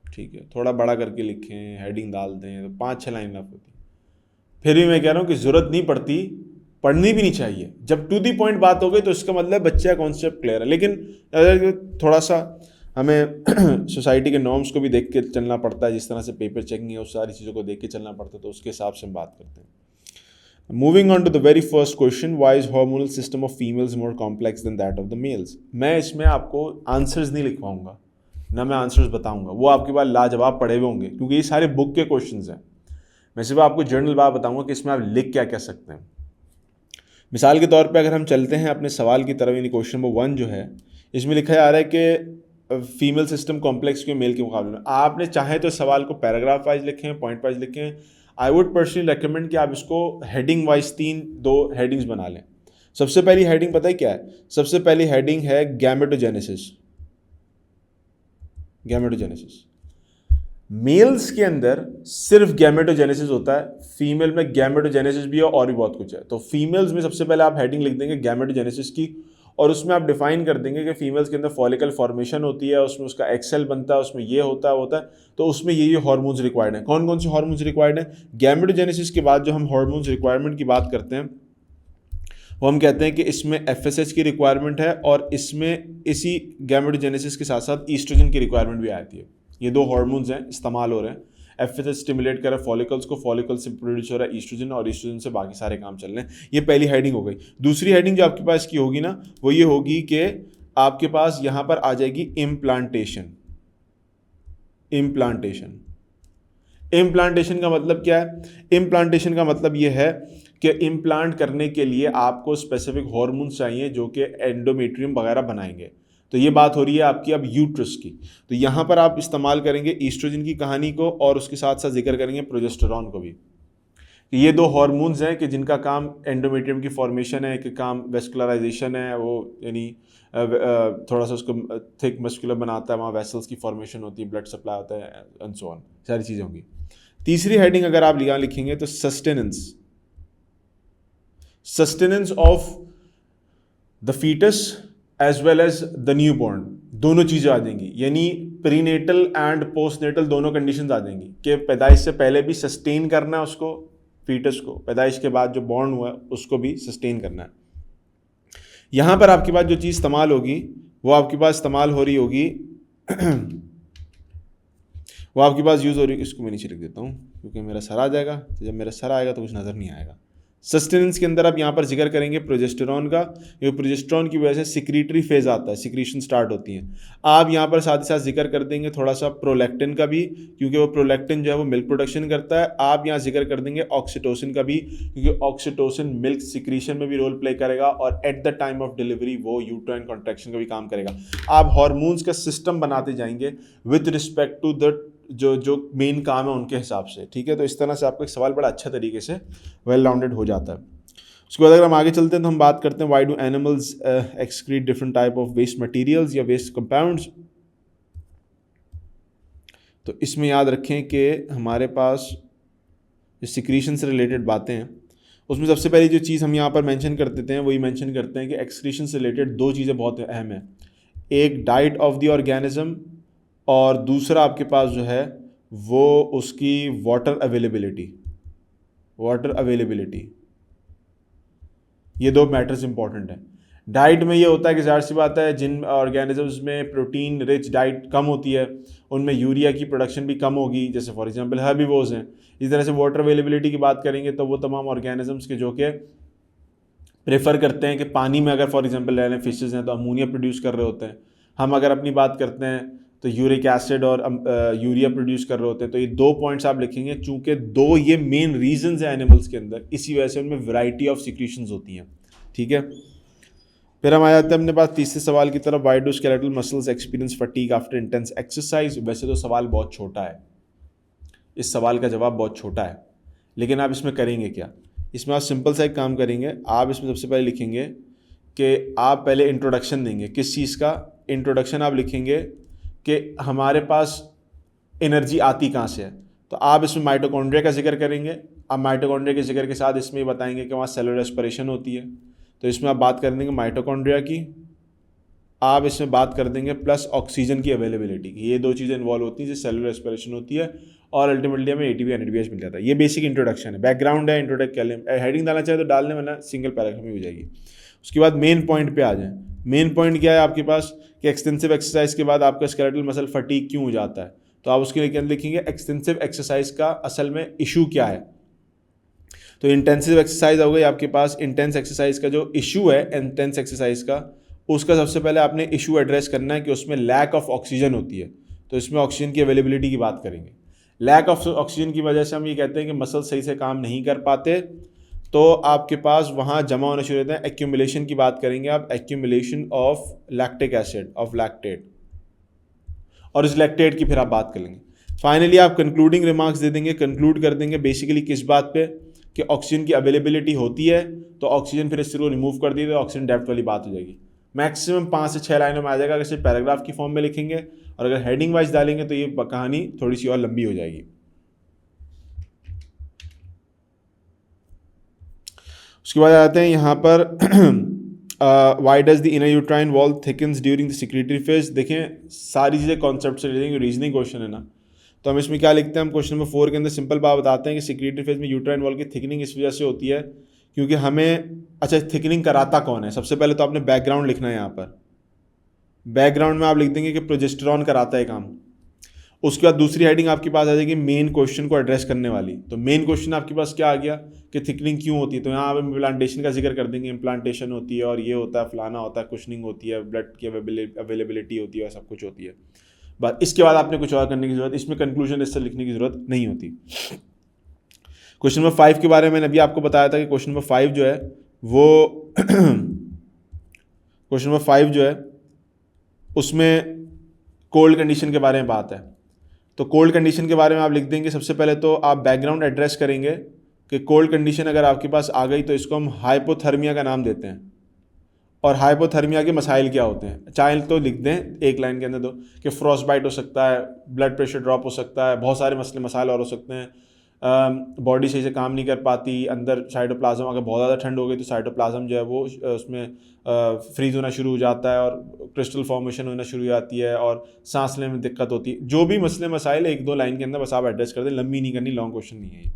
ठीक है। थोड़ा बड़ा करके लिखें, हेडिंग डाल दें तो 5-6 लाइन इनफ होती है। फिर भी मैं कह रहा हूँ कि ज़रूरत नहीं पड़ती, पढ़नी भी नहीं चाहिए। जब टू दी पॉइंट बात हो गई तो इसका मतलब बच्चे का कॉन्सेप्ट क्लियर है। लेकिन थोड़ा सा हमें सोसाइटी के नॉर्म्स को भी देख के चलना पड़ता है, जिस तरह से पेपर चेकिंग है उस सारी चीज़ों को देख के चलना पड़ता है, तो उसके हिसाब से हम बात करते हैं। Moving on to the very first question, why is hormonal system of females more complex than that of the males. मैं इसमें आपको आंसर्स नहीं लिखवाऊंगा, ना मैं आंसर्स बताऊंगा, वो आपके पास लाजवाब पढ़े हुए होंगे क्योंकि ये सारे बुक के क्वेश्चंस हैं। मैं सिर्फ आपको जनरल बात बताऊंगा कि इसमें आप लिख क्या कह सकते हैं। मिसाल के तौर पे अगर हम चलते हैं अपने सवाल की तरफ, यानी क्वेश्चन नंबर 1 जो है, इसमें लिखा जा रहा है कि फीमेल सिस्टम कॉम्प्लेक्स क्यों मेल के मुकाबले में। आपने चाहे तो सवाल को पैराग्राफ वाइज लिखें, पॉइंट वाइज लिखें। आई वुड पर्सनली रेकमेंड कि आप इसको हेडिंग वाइज 3-2 हेडिंग्स बना लें, सबसे पहली हेडिंग पता है क्या है? सबसे पहली हेडिंग है गैमेटोजेनेसिस। गैमेटोजेनेसिस, मेल्स के अंदर सिर्फ गैमेटोजेनेसिस होता है, फीमेल में गैमेटोजेनेसिस भी है और भी बहुत कुछ है। तो फीमेल्स में सबसे पहले आप हेडिंग लिख देंगे गैमेटोजेनेसिस की, और उसमें आप डिफाइन कर देंगे कि फीमेल्स के अंदर फॉलिकल फॉर्मेशन होती है, उसमें उसका एक्सेल बनता है, उसमें ये होता है तो उसमें ये हार्मोन्स रिक्वायर्ड हैं। कौन कौन से हार्मोन्स रिक्वायर्ड हैं? गैमेटोजेनेसिस के बाद जो हम हार्मोन्स रिक्वायरमेंट की बात करते हैं वो हम कहते हैं कि इसमें एफएसएच की रिक्वायरमेंट है, और इसमें इसी गैमेटोजेनेसिस के साथ साथ ईस्ट्रोजन की रिक्वायरमेंट भी आती है। ये दो हार्मोन्स हैं, इस्तेमाल हो रहे हैं। एफएसएच स्टिमुलेट कर रहा है फॉलिकल्स को, फॉलिकल से प्रोड्यूस हो रहा है ईस्ट्रोजन, और ईस्ट्रोजन से बाकी सारे काम चल रहे हैं। ये पहली हेडिंग हो गई। दूसरी हेडिंग जो आपके पास की होगी ना, वो ये होगी कि आपके पास यहां पर आ जाएगी इम्प्लांटेशन। इम्प्लांटेशन, इम्प्लांटेशन का मतलब क्या है? इम्प्लांटेशन का मतलब ये है कि इम्प्लांट करने के लिए आपको स्पेसिफिक हार्मोन्स चाहिए जो कि एंडोमेट्रियम वगैरह बनाएंगे। तो ये बात हो रही है आपकी अब यूट्रस की। तो यहाँ पर आप इस्तेमाल करेंगे ईस्ट्रोजन की कहानी को, और उसके साथ साथ जिक्र करेंगे प्रोजेस्टेरॉन को भी। ये दो हार्मोन्स हैं कि जिनका काम एंडोमेट्रियम की फॉर्मेशन है, कि काम वेस्कुलराइजेशन है, वो यानी थोड़ा सा उसको थिक मस्कुलर बनाता है, वहाँ वेसल्स की फॉर्मेशन होती है, ब्लड सप्लाई होता है, एंड सो ऑन, सारी चीज़ें होंगी। तीसरी हेडिंग अगर आप यहाँ लिखेंगे तो sustenance, sustenance of the foetus as well as the new born, दोनों चीज़ें आ जाएंगी, यानी प्रीनेटल एंड पोस्टनेटल दोनों कंडीशंस आ जाएंगी कि पैदाइश से पहले भी सस्टेन करना है उसको, फीटस को, पैदाइश के बाद जो बॉर्न हुआ है उसको भी सस्टेन करना है। यहाँ पर आपके पास जो चीज़ इस्तेमाल होगी वो आपके पास इस्तेमाल हो रही होगी वो आपके पास यूज़ हो रही है। इसको मैं नीचे लिख देता हूँ क्योंकि मेरा सर आ जाएगा, तो जब मेरा सर आएगा तो कुछ नज़र नहीं आएगा। सस्टेनेंस के अंदर आप यहाँ पर जिक्र करेंगे प्रोजेस्टेरॉन का, ये प्रोजेस्टेरॉन की वजह से सिक्रीटरी फेज आता है, सिक्रीशन स्टार्ट होती है। आप यहाँ पर साथ ही साथ जिक्र कर देंगे थोड़ा सा प्रोलैक्टिन का भी, क्योंकि वो प्रोलैक्टिन जो है वो मिल्क प्रोडक्शन करता है। आप यहाँ जिक्र कर देंगे ऑक्सीटोसिन का भी, क्योंकि ऑक्सीटोसिन मिल्क सिक्रीशन में भी रोल प्ले करेगा, और at the time of delivery वो यूट्राइन कॉन्ट्रैक्शन का भी काम करेगा। आप हार्मोन्स का सिस्टम बनाते जाएंगे विथ रिस्पेक्ट टू द जो मेन काम है उनके हिसाब से, ठीक है। तो इस तरह से आपका एक सवाल बड़ा अच्छा तरीके से वेल राउंडेड हो जाता है। उसके बाद अगर हम आगे चलते हैं तो हम बात करते हैं why do animals excrete different type of waste materials या वेस्ट कंपाउंड्स। तो इसमें याद रखें कि हमारे पास जो सिक्रीशन से रिलेटेड बातें हैं उसमें सबसे पहली जो चीज़ हम यहाँ पर मेंशन कर देते हैं वही मेंशन करते हैं कि एक्सक्रीशन से रिलेटेड दो चीज़ें बहुत अहम हैं, एक डाइट ऑफ द ऑर्गेनिज्म, और दूसरा आपके पास जो है वो उसकी वाटर अवेलेबिलिटी। वाटर अवेलेबिलिटी, ये दो मैटर्स इंपॉर्टेंट हैं। डाइट में ये होता है कि ज़ाहिर सी बात है जिन ऑर्गेनिजम्स में प्रोटीन रिच डाइट कम होती है उनमें यूरिया की प्रोडक्शन भी कम होगी, जैसे फॉर एग्जांपल हर्बीवोर्स हैं। इस तरह से वाटर अवेलेबिलिटी की बात करेंगे तो वो तमाम ऑर्गेनिजम्स के जो कि प्रेफर करते हैं कि पानी में अगर फॉर एग्जांपल रह रहे हैं फिशेज़ हैं तो अमोनिया प्रोड्यूस कर रहे होते हैं। हम अगर अपनी बात करते हैं तो यूरिक एसिड और यूरिया प्रोड्यूस कर रहे होते हैं। तो ये दो पॉइंट्स आप लिखेंगे, चूंकि दो ये मेन रीजंस हैं एनिमल्स के अंदर, इसी वजह से उनमें वैरायटी ऑफ सिक्रीशंस होती हैं, ठीक है। फिर हम आ जाते हैं अपने पास तीसरे सवाल की तरफ, why do skeletal muscles experience fatigue after intense exercise. वैसे तो सवाल बहुत छोटा है, इस सवाल का जवाब बहुत छोटा है, लेकिन आप इसमें करेंगे क्या? इसमें आप सिंपल सा एक काम करेंगे, आप इसमें सबसे पहले लिखेंगे कि आप पहले इंट्रोडक्शन देंगे। किस चीज़ का इंट्रोडक्शन? आप लिखेंगे कि हमारे पास एनर्जी आती कहाँ से है। तो आप इसमें माइटोकॉन्ड्रिया का जिक्र करेंगे। आप माइटोकॉन्ड्रिया के जिक्र के साथ इसमें बताएंगे कि वहाँ सेलुलर रेस्पिरेशन होती है, तो इसमें आप बात कर देंगे माइटोकॉन्ड्रिया की। आप इसमें बात कर देंगे प्लस ऑक्सीजन की अवेलेबिलिटी की। ये दो चीज़ें इन्वॉल्व होती हैं जिससे सेलुलर रेस्पिरेशन होती है, और अल्टीमेटली हमें एटीपी एनएडीएच मिल जाता है। ये बेसिक इंट्रोडक्शन है, बैकग्राउंड है। इंट्रोडक्शन हेडिंग डालना चाहे तो डालने, वरना सिंगल पैराग्राफ में हो जाएगी। उसके बाद मेन पॉइंट पे आ जाएं। मेन पॉइंट क्या है आपके पास कि एक्सटेंसिव एक्सरसाइज के बाद आपका स्केलेटल मसल फटीग क्यों हो जाता है। तो आप उसके लिए लिखेंगे एक्सटेंसिव एक्सरसाइज का असल में इशू क्या है। तो इंटेंसिव एक्सरसाइज हो गई आपके पास। इंटेंस एक्सरसाइज का जो इशू है इंटेंस एक्सरसाइज का, उसका सबसे पहले आपने इशू एड्रेस करना है कि उसमें लैक ऑफ ऑक्सीजन होती है। तो इसमें ऑक्सीजन की अवेलेबिलिटी की बात करेंगे। लैक ऑफ ऑक्सीजन की वजह से हम ये कहते हैं कि मसल सही से काम नहीं कर पाते, तो आपके पास वहाँ जमा होना शुरू होता है। एक्यूमुलेशन की बात करेंगे आप, accumulation of lactic acid, of lactate, और इस लैक्टेट की फिर आप बात कर लेंगे। फाइनली आप कंक्लूडिंग रिमार्क्स दे देंगे, कंक्लूड कर देंगे बेसिकली किस बात पे कि ऑक्सीजन की अवेलेबिलिटी होती है तो ऑक्सीजन फिर इससे को रिमूव कर दिए तो ऑक्सीजन डेप्थ वाली बात हो जाएगी। मैक्सिमम 5 से 6 लाइनों में आ जाएगा अगर सिर्फ पैराग्राफ की फॉर्म में लिखेंगे, और अगर हेडिंग वाइज डालेंगे तो ये कहानी थोड़ी सी और लंबी हो जाएगी। उसके बाद आते हैं यहाँ पर why does the inner uterine wall thickens during the secretary phase. देखें सारी चीज़ें कॉन्सेप्ट से लेंगे, रीजनिंग क्वेश्चन है ना, तो हम इसमें क्या लिखते हैं, हम क्वेश्चन नंबर 4 के अंदर सिंपल बात बताते हैं कि सिक्रेटरी फेज में यूट्राइन वॉल की थिकनिंग इस वजह से होती है क्योंकि हमें, अच्छा थिकनिंग कराता कौन है, सबसे पहले तो आपने बैकग्राउंड लिखना है। यहाँ पर बैकग्राउंड में आप लिख देंगे कि प्रोजेस्टेरॉन कराता है काम। उसके बाद दूसरी हेडिंग आपके पास आ जाएगी मेन क्वेश्चन को एड्रेस करने वाली। तो मेन क्वेश्चन आपके पास क्या आ गया कि थिकनिंग क्यों होती है, तो यहाँ आप इम्प्लांटेशन का जिक्र कर देंगे, इम्प्लांटेशन होती है और ये होता है फलाना होता है, कुशनिंग होती है, ब्लड की अवेलेबिलिटी होती है और सब कुछ होती है। बस इसके बाद आपने कुछ और करने की जरूरत, इसमें कंक्लूजन इससे लिखने की जरूरत नहीं होती। क्वेश्चन नंबर 5 के बारे में मैंने अभी आपको बताया था कि क्वेश्चन नंबर 5 जो है वो क्वेश्चन नंबर 5 जो है उसमें कोल्ड कंडीशन के बारे में बात है। तो कोल्ड कंडीशन के बारे में आप लिख देंगे, सबसे पहले तो आप बैकग्राउंड एड्रेस करेंगे कि कोल्ड कंडीशन अगर आपके पास आ गई तो इसको हम हाइपोथर्मिया का नाम देते हैं, और हाइपोथर्मिया के मसाइल क्या होते हैं चाहे तो लिख दें एक लाइन के अंदर दो कि फ्रॉस्ट बाइट हो सकता है, ब्लड प्रेशर ड्रॉप हो सकता है, बहुत सारे मसाइल और हो सकते हैं, बॉडी सही से काम नहीं कर पाती, अंदर साइटोप्लाज्म अगर बहुत ज़्यादा ठंड हो गई तो साइटोप्लाज्म जो है वो उसमें फ्रीज होना शुरू हो जाता है और क्रिस्टल फॉर्मेशन होना शुरू हो जाती है और सांस लेने में दिक्कत होती है। जो भी मसले मसाइल 1-2 लाइन के अंदर बस आप एड्रेस कर दें, लंबी नहीं करनी, लॉन्ग क्वेश्चन नहीं है ये।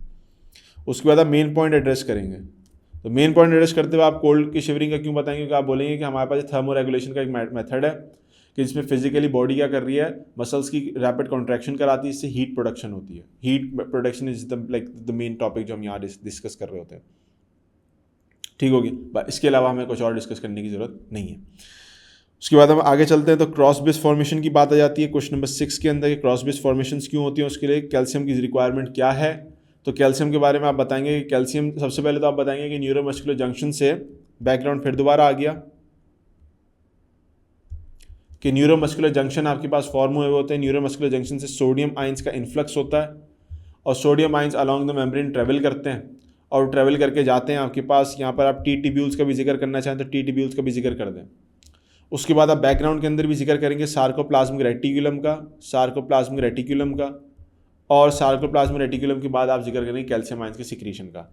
उसके बाद आप मेन पॉइंट एड्रेस करेंगे। तो मेन पॉइंट एड्रेस करते हुए आप कोल्ड की शिवरिंग का क्यों बताएंगे, क्योंकि आप बोलेंगे कि हमारे पास थर्मो रेगुलेशन का एक मेथड है कि जिसमें फिजिकली बॉडी क्या कर रही है, मसल्स की रैपिड कॉन्ट्रैक्शन कराती है, इससे हीट प्रोडक्शन होती है। Heat production is the main topic जो हम यहाँ डिस्कस कर रहे होते हैं। ठीक होगी, इसके अलावा हमें कुछ और डिस्कस करने की जरूरत नहीं है। उसके बाद हम आगे चलते हैं तो क्रॉस बेस फॉर्मेशन की बात आ जाती है क्वेश्चन नंबर 6 के अंदर कि क्रॉस बेस फॉर्मेशन क्यों होती है, उसके लिए कैल्शियम की रिक्वायरमेंट क्या है। तो कैल्शियम के बारे में आप बताएंगे कि कैल्शियम, सबसे पहले तो आप बताएंगे कि न्यूरोमस्कुलर जंक्शन से, बैकग्राउंड फिर दोबारा आ गया कि न्यूरोमस्कुलर जंक्शन आपके पास फॉर्म हुए होते हैं, न्यूरोमस्कुलर जंक्शन से सोडियम आयंस का इन्फ्लक्स होता है और sodium ions along the membrane travel करते हैं और ट्रेवल करके जाते हैं आपके पास, यहाँ पर आप टी टिब्यूल्स का भी जिक्र करना चाहें तो टी टिब्यूल्स का भी जिक्र कर दें। उसके बाद आप बैकग्राउंड के अंदर भी जिक्र करेंगे सार्कोप्लाज्मिक रेटिकुलम का, सार्कोप्लाज्मिक रेटिकुलम का, और सार्कोप्लाज्मिक रेटिकुलम के बाद आप जिक्र करेंगे कैल्शियम आयंस के सिक्रीशन का।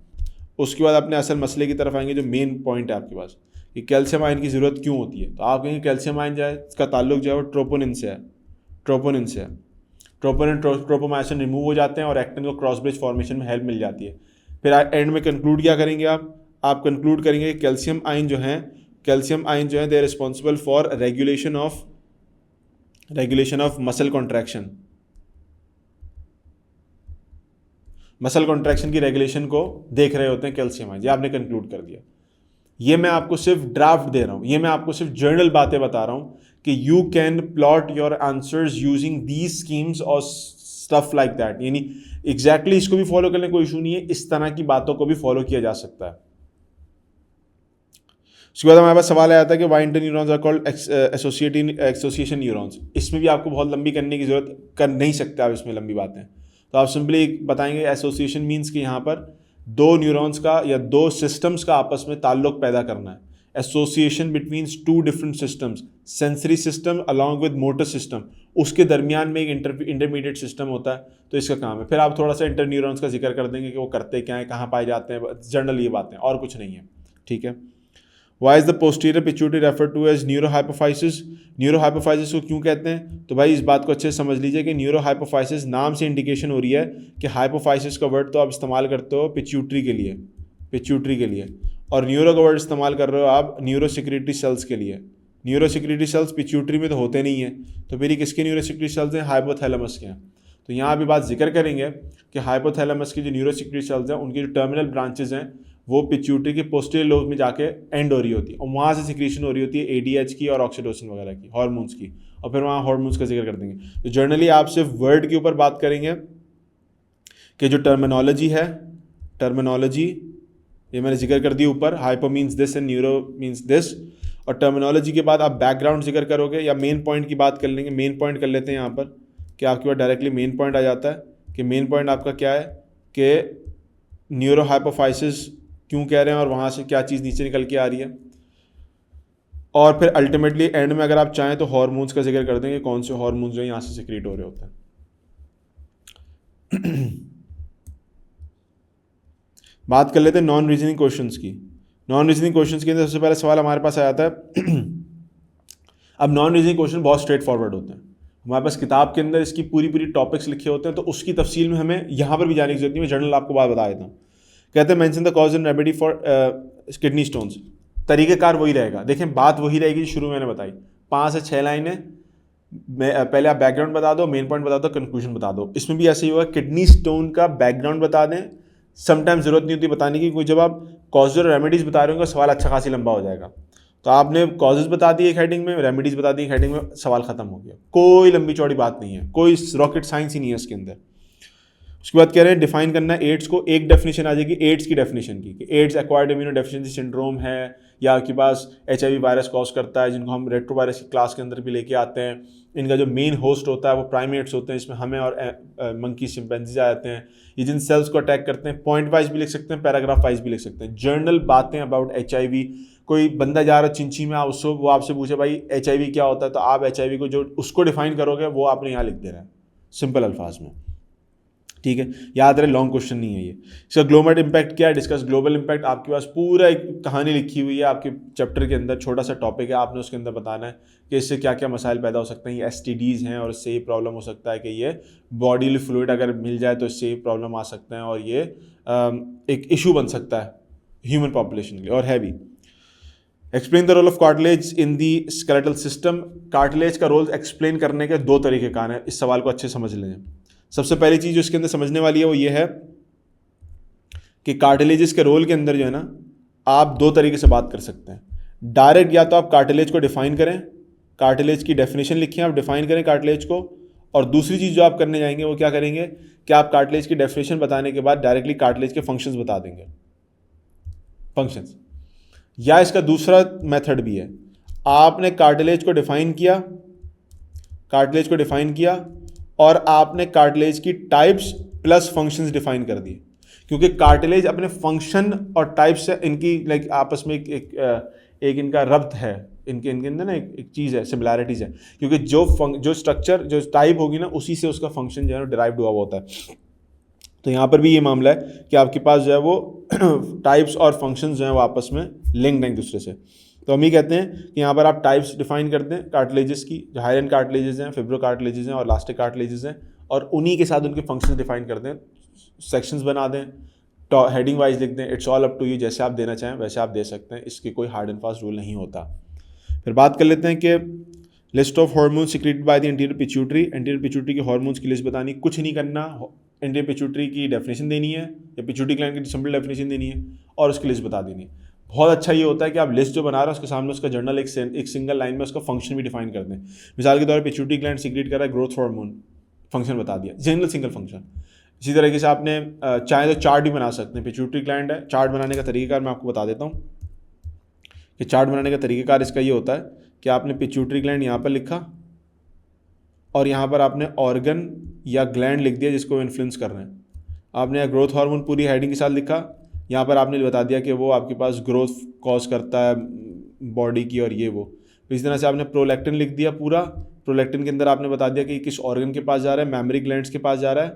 उसके बाद अपने असल मसले की तरफ आएंगे जो मेन पॉइंट है आपके पास कि कैल्शियम आयन की ज़रूरत क्यों होती है। तो आप कहेंगे कैल्शियम आयन जो है इसका ताल्लुक जो है वो ट्रोपोनिन से है, ट्रोपोनिन से है। ट्रोपोनिन ट्रोपोमायोसिन रिमूव हो जाते हैं और एक्टिन को क्रॉस ब्रिज फॉर्मेशन में हेल्प मिल जाती है। फिर एंड में कंक्लूड क्या करेंगे आप कंक्लूड करेंगे कि कैल्शियम आयन जो है they are responsible for regulation of muscle contraction, muscle contraction की रेगुलेशन को देख रहे होते हैं कैल्शियम आयन। ये आपने कंक्लूड कर दिया। ये मैं आपको सिर्फ ड्राफ्ट दे रहा हूँ, ये मैं आपको सिर्फ जर्नल बातें बता रहा हूँ कि you can plot your answers using these schemes और स्टफ लाइक दैट। यानी एग्जैक्टली इसको भी फॉलो करने कोई इशू नहीं है, इस तरह की बातों को भी फॉलो किया जा सकता है। उसके बाद हमारे पास सवाल आया था कि why interneurons are called association neurons. इसमें भी आपको बहुत लंबी करने की जरूरत कर नहीं सकते आप इसमें लंबी बातें, तो आप सिंपली बताएंगे एसोसिएशन मीन्स कि यहाँ पर दो न्यूरॉन्स का या दो सिस्टम्स का आपस में ताल्लुक पैदा करना है। Association between 2 different systems, sensory system along with motor system, उसके दरमियान में एक इंटरमीडिएट सिस्टम होता है, तो इसका काम है। फिर आप थोड़ा सा इंटरन्यूरॉन्स का जिक्र कर देंगे कि वो करते क्या है, कहाँ पाए जाते हैं, जनरल ये बातें और कुछ नहीं है। ठीक है। Why is the posterior pituitary refer to as neurohypophysis. Neurohypophysis को क्यों कहते हैं, तो भाई इस बात को अच्छे से समझ लीजिए कि न्यूरोहाइपोफाइसिस नाम से इंडिकेशन हो रही है कि हाइपोफाइसिस का वर्ड तो आप इस्तेमाल करते हो पिट्यूटरी के लिए, और न्यूरो का वर्ड इस्तेमाल कर रहे हो आप न्यूरोसिक्रेटरी सेल्स के लिए। न्यूरोसिक्रेटरी सेल्स पिट्यूटरी में तो होते नहीं है, तो फिर ये किसके न्यूरोसिक्रेटरी सेल्स हैं, हाइपोथैलेमस के हैं। तो यहाँ भी बात जिक्र करेंगे कि हाइपोथैलेमस की जो न्यूरोसिक्रेटरी सेल्स हैं उनकी जो टर्मिनल ब्रांचेज हैं वो पिट्यूटरी के पोस्टीरियर लोब में जाके एंड हो रही होती है और वहाँ से सिक्रीशन हो रही होती है एडीएच की और ऑक्सीटोसिन वगैरह की, हार्मोन्स की, और फिर वहाँ हार्मोन्स का जिक्र कर देंगे। तो जर्नली आप सिर्फ वर्ड के ऊपर बात करेंगे कि जो टर्मिनोलॉजी है, टर्मिनोलॉजी ये मैंने जिक्र कर दी ऊपर, hypo means this and neuro means this, और टर्मिनोलॉजी के बाद आप बैकग्राउंड जिक्र करोगे या मेन पॉइंट की बात कर लेंगे। मेन पॉइंट कर लेते हैं यहाँ पर कि आपके पास डायरेक्टली मेन पॉइंट आ जाता है कि मेन पॉइंट आपका क्या है कि न्यूरो हाइपोफाइसिस क्यों कह रहे हैं और वहाँ से क्या चीज़ नीचे निकल के आ रही है, और फिर अल्टीमेटली एंड में अगर आप चाहें तो हार्मोन्स का जिक्र कर देंगे, कौन से हार्मोन्स जो है यहाँ से सिक्रीट हो रहे होते हैं। बात कर लेते हैं नॉन रीजनिंग क्वेश्चंस की। नॉन रीजनिंग क्वेश्चंस के अंदर सबसे पहला सवाल हमारे पास आ जाता है अब नॉन रीजनिंग क्वेश्चन बहुत स्ट्रेट फॉरवर्ड होते हैं, हमारे पास किताब के अंदर इसकी पूरी पूरी टॉपिक्स लिखे होते हैं, तो उसकी तफसील में हमें यहाँ पर भी जाने की जरूरत नहीं। मैं जनरल आपको बात बता देता हूँ। कहते हैं mention the cause and remedy for kidney stones. तरीक़ेकार वही रहेगा, देखें बात वही रहेगी जो शुरू में मैंने बताई, 5 से 6 लाइनें, पहले आप बैकग्राउंड बता दो, मेन पॉइंट बता दो, कंक्लूजन बता दो। इसमें भी ऐसे ही होगा, किडनी स्टोन का बैकग्राउंड बता दें, समटाइम्स जरूरत नहीं होती बताने की, कोई जब आप कॉजेज और रेमेडीज बता रहे होंगे सवाल अच्छा खासी लंबा हो जाएगा। तो आपने कॉजेज बता दी एक हेडिंग में, रेमेडीज बता दी एक हेडिंग में, सवाल खत्म हो गया। कोई लंबी चौड़ी बात नहीं है, कोई रॉकेट साइंस ही नहीं है इसके अंदर। उसके बाद कह रहे हैं डिफाइन करना है एड्स को। एक डेफिनेशन आ जाएगी एड्स की डेफिनेशन की, कि ads acquired immuno deficiency syndrome है, या आपके पास HIV वायरस कॉज करता है, जिनको हम रेट्रोवायरस की क्लास के अंदर भी लेके आते हैं। इनका जो मेन होस्ट होता है वो प्राइमेट्स होते हैं, इसमें हमें और मंकी चिंपैंजी आते हैं। ये जिन सेल्स को अटैक करते हैं, पॉइंट वाइज भी लिख सकते हैं, पैराग्राफ वाइज भी लिख सकते हैं। जर्नल बातें अबाउट HIV, कोई बंदा जा रहा है चिंची में, उसको वो आपसे पूछे भाई HIV क्या होता है, तो आप HIV को जो उसको डिफाइन करोगे वो आपने यहाँ लिख दे रहा है सिंपल अल्फाज में, ठीक है। याद रहे लॉन्ग क्वेश्चन नहीं है ये। इसका ग्लोबल इम्पैक्ट क्या है, डिस्कस ग्लोबल इम्पैक्ट। आपके पास पूरा एक कहानी लिखी हुई है आपके चैप्टर के अंदर, छोटा सा टॉपिक है, आपने उसके अंदर बताना है कि इससे क्या क्या मसाइल पैदा हो सकते हैं। ये STDs हैं और इससे ये प्रॉब्लम हो सकता है कि ये बॉडीली फ्लूइड अगर मिल जाए तो इससे ये प्रॉब्लम आ सकते हैं, और ये एक इशू बन सकता है ह्यूमन पॉपुलेशन के लिए, और है भी। Explain the role of cartilage in the skeletal system. Cartilage का रोल एक्सप्लेन करने के 2 तरीके कार हैं, इस सवाल को अच्छे समझ लें। सबसे पहली चीज़ जो इसके अंदर समझने वाली है वो ये है कि कार्टिलेजेस के रोल के अंदर जो है ना, आप 2 तरीके से बात कर सकते हैं। डायरेक्ट, या तो आप कार्टिलेज को डिफाइन करें, कार्टिलेज की डेफिनेशन लिखिए, आप डिफाइन करें कार्टिलेज को। और दूसरी चीज़ जो आप करने जाएंगे वो क्या करेंगे कि आप कार्टिलेज की डेफिनेशन बताने के बाद डायरेक्टली कार्टिलेज के फंक्शंस बता देंगे, फंक्शंस। या इसका दूसरा मेथड भी है, आपने कार्टिलेज को डिफाइन किया, कार्टिलेज को डिफाइन किया और आपने कार्टिलेज की टाइप्स प्लस फंक्शंस डिफाइन कर दिए, क्योंकि कार्टिलेज अपने फंक्शन और टाइप्स से इनकी लाइक आपस में एक इनका रब्त है, इनके अंदर ना एक चीज़ है, सिमिलैरिटीज़ है, क्योंकि जो स्ट्रक्चर जो टाइप होगी ना उसी से उसका फंक्शन जो है डिराइव्ड हुआ होता है। तो यहाँ पर भी ये मामला है कि आपके पास जो है वो टाइप्स और फंक्शंस जो हैं वो आपस में लिंक्ड हैं एक दूसरे से। तो हम ये कहते हैं कि यहाँ पर आप टाइप्स डिफाइन कर दें कार्टिलेजेस की, जो हायरन कार्टिलेजेस हैं, फिब्रो कार्टिलेजेस हैं और इलास्टिक कार्टिलेजेस हैं, और उन्हीं के साथ उनके फंक्शंस डिफाइन कर दें, सेक्शंस बना दें, हेडिंग वाइज लिख दें। It's all up to you, जैसे आप देना चाहें वैसे आप दे सकते हैं, इसके कोई हार्ड एंड फास्ट रूल नहीं होता। फिर बात कर लेते हैं कि list of hormone secreted by the anterior pituitary. Anterior pituitary के हार्मोन्स की लिस्ट बतानी, कुछ नहीं करना, एंटीरियर पिट्यूटरी की डेफिनेशन देनी है या पिट्यूटरी ग्लैंड की सिंपल डेफिनेशन देनी है और उसकी लिस्ट बता देनी है। बहुत अच्छा ये होता है कि आप लिस्ट जो बना रहे हो उसके सामने उसका जर्नल एक सिंगल लाइन में उसका फंक्शन भी डिफाइन कर दें। मिसाल के तौर पर पिट्यूटरी ग्लैंड सीक्रेट कर रहा है ग्रोथ हार्मोन, फंक्शन बता दिया, जनरल सिंगल फंक्शन। इसी तरीके से आपने चाहे तो चार्ट भी बना सकते हैं। पिट्यूटरी ग्लैंड है, चार्ट बनाने का तरीक़ाकार मैं आपको बता देता हूँ कि चार्ट बनाने का तरीक़ाकार इसका ये होता है कि आपने पिट्यूटरी ग्लैंड यहाँ पर लिखा और यहाँ पर आपने ऑर्गन या ग्लैंड लिख दिया जिसको इन्फ्लुएंस कर रहे हैं। आपने ग्रोथ हार्मोन पूरी हेडिंग के साथ लिखा, यहाँ पर आपने बता दिया कि वो आपके पास ग्रोथ कॉज करता है बॉडी की और ये वो। तो इस तरह से आपने प्रोलैक्टिन लिख दिया पूरा, प्रोलैक्टिन के अंदर आपने बता दिया कि किस ऑर्गन के पास जा रहा है, मेमोरी ग्लैंड्स के पास जा रहा है,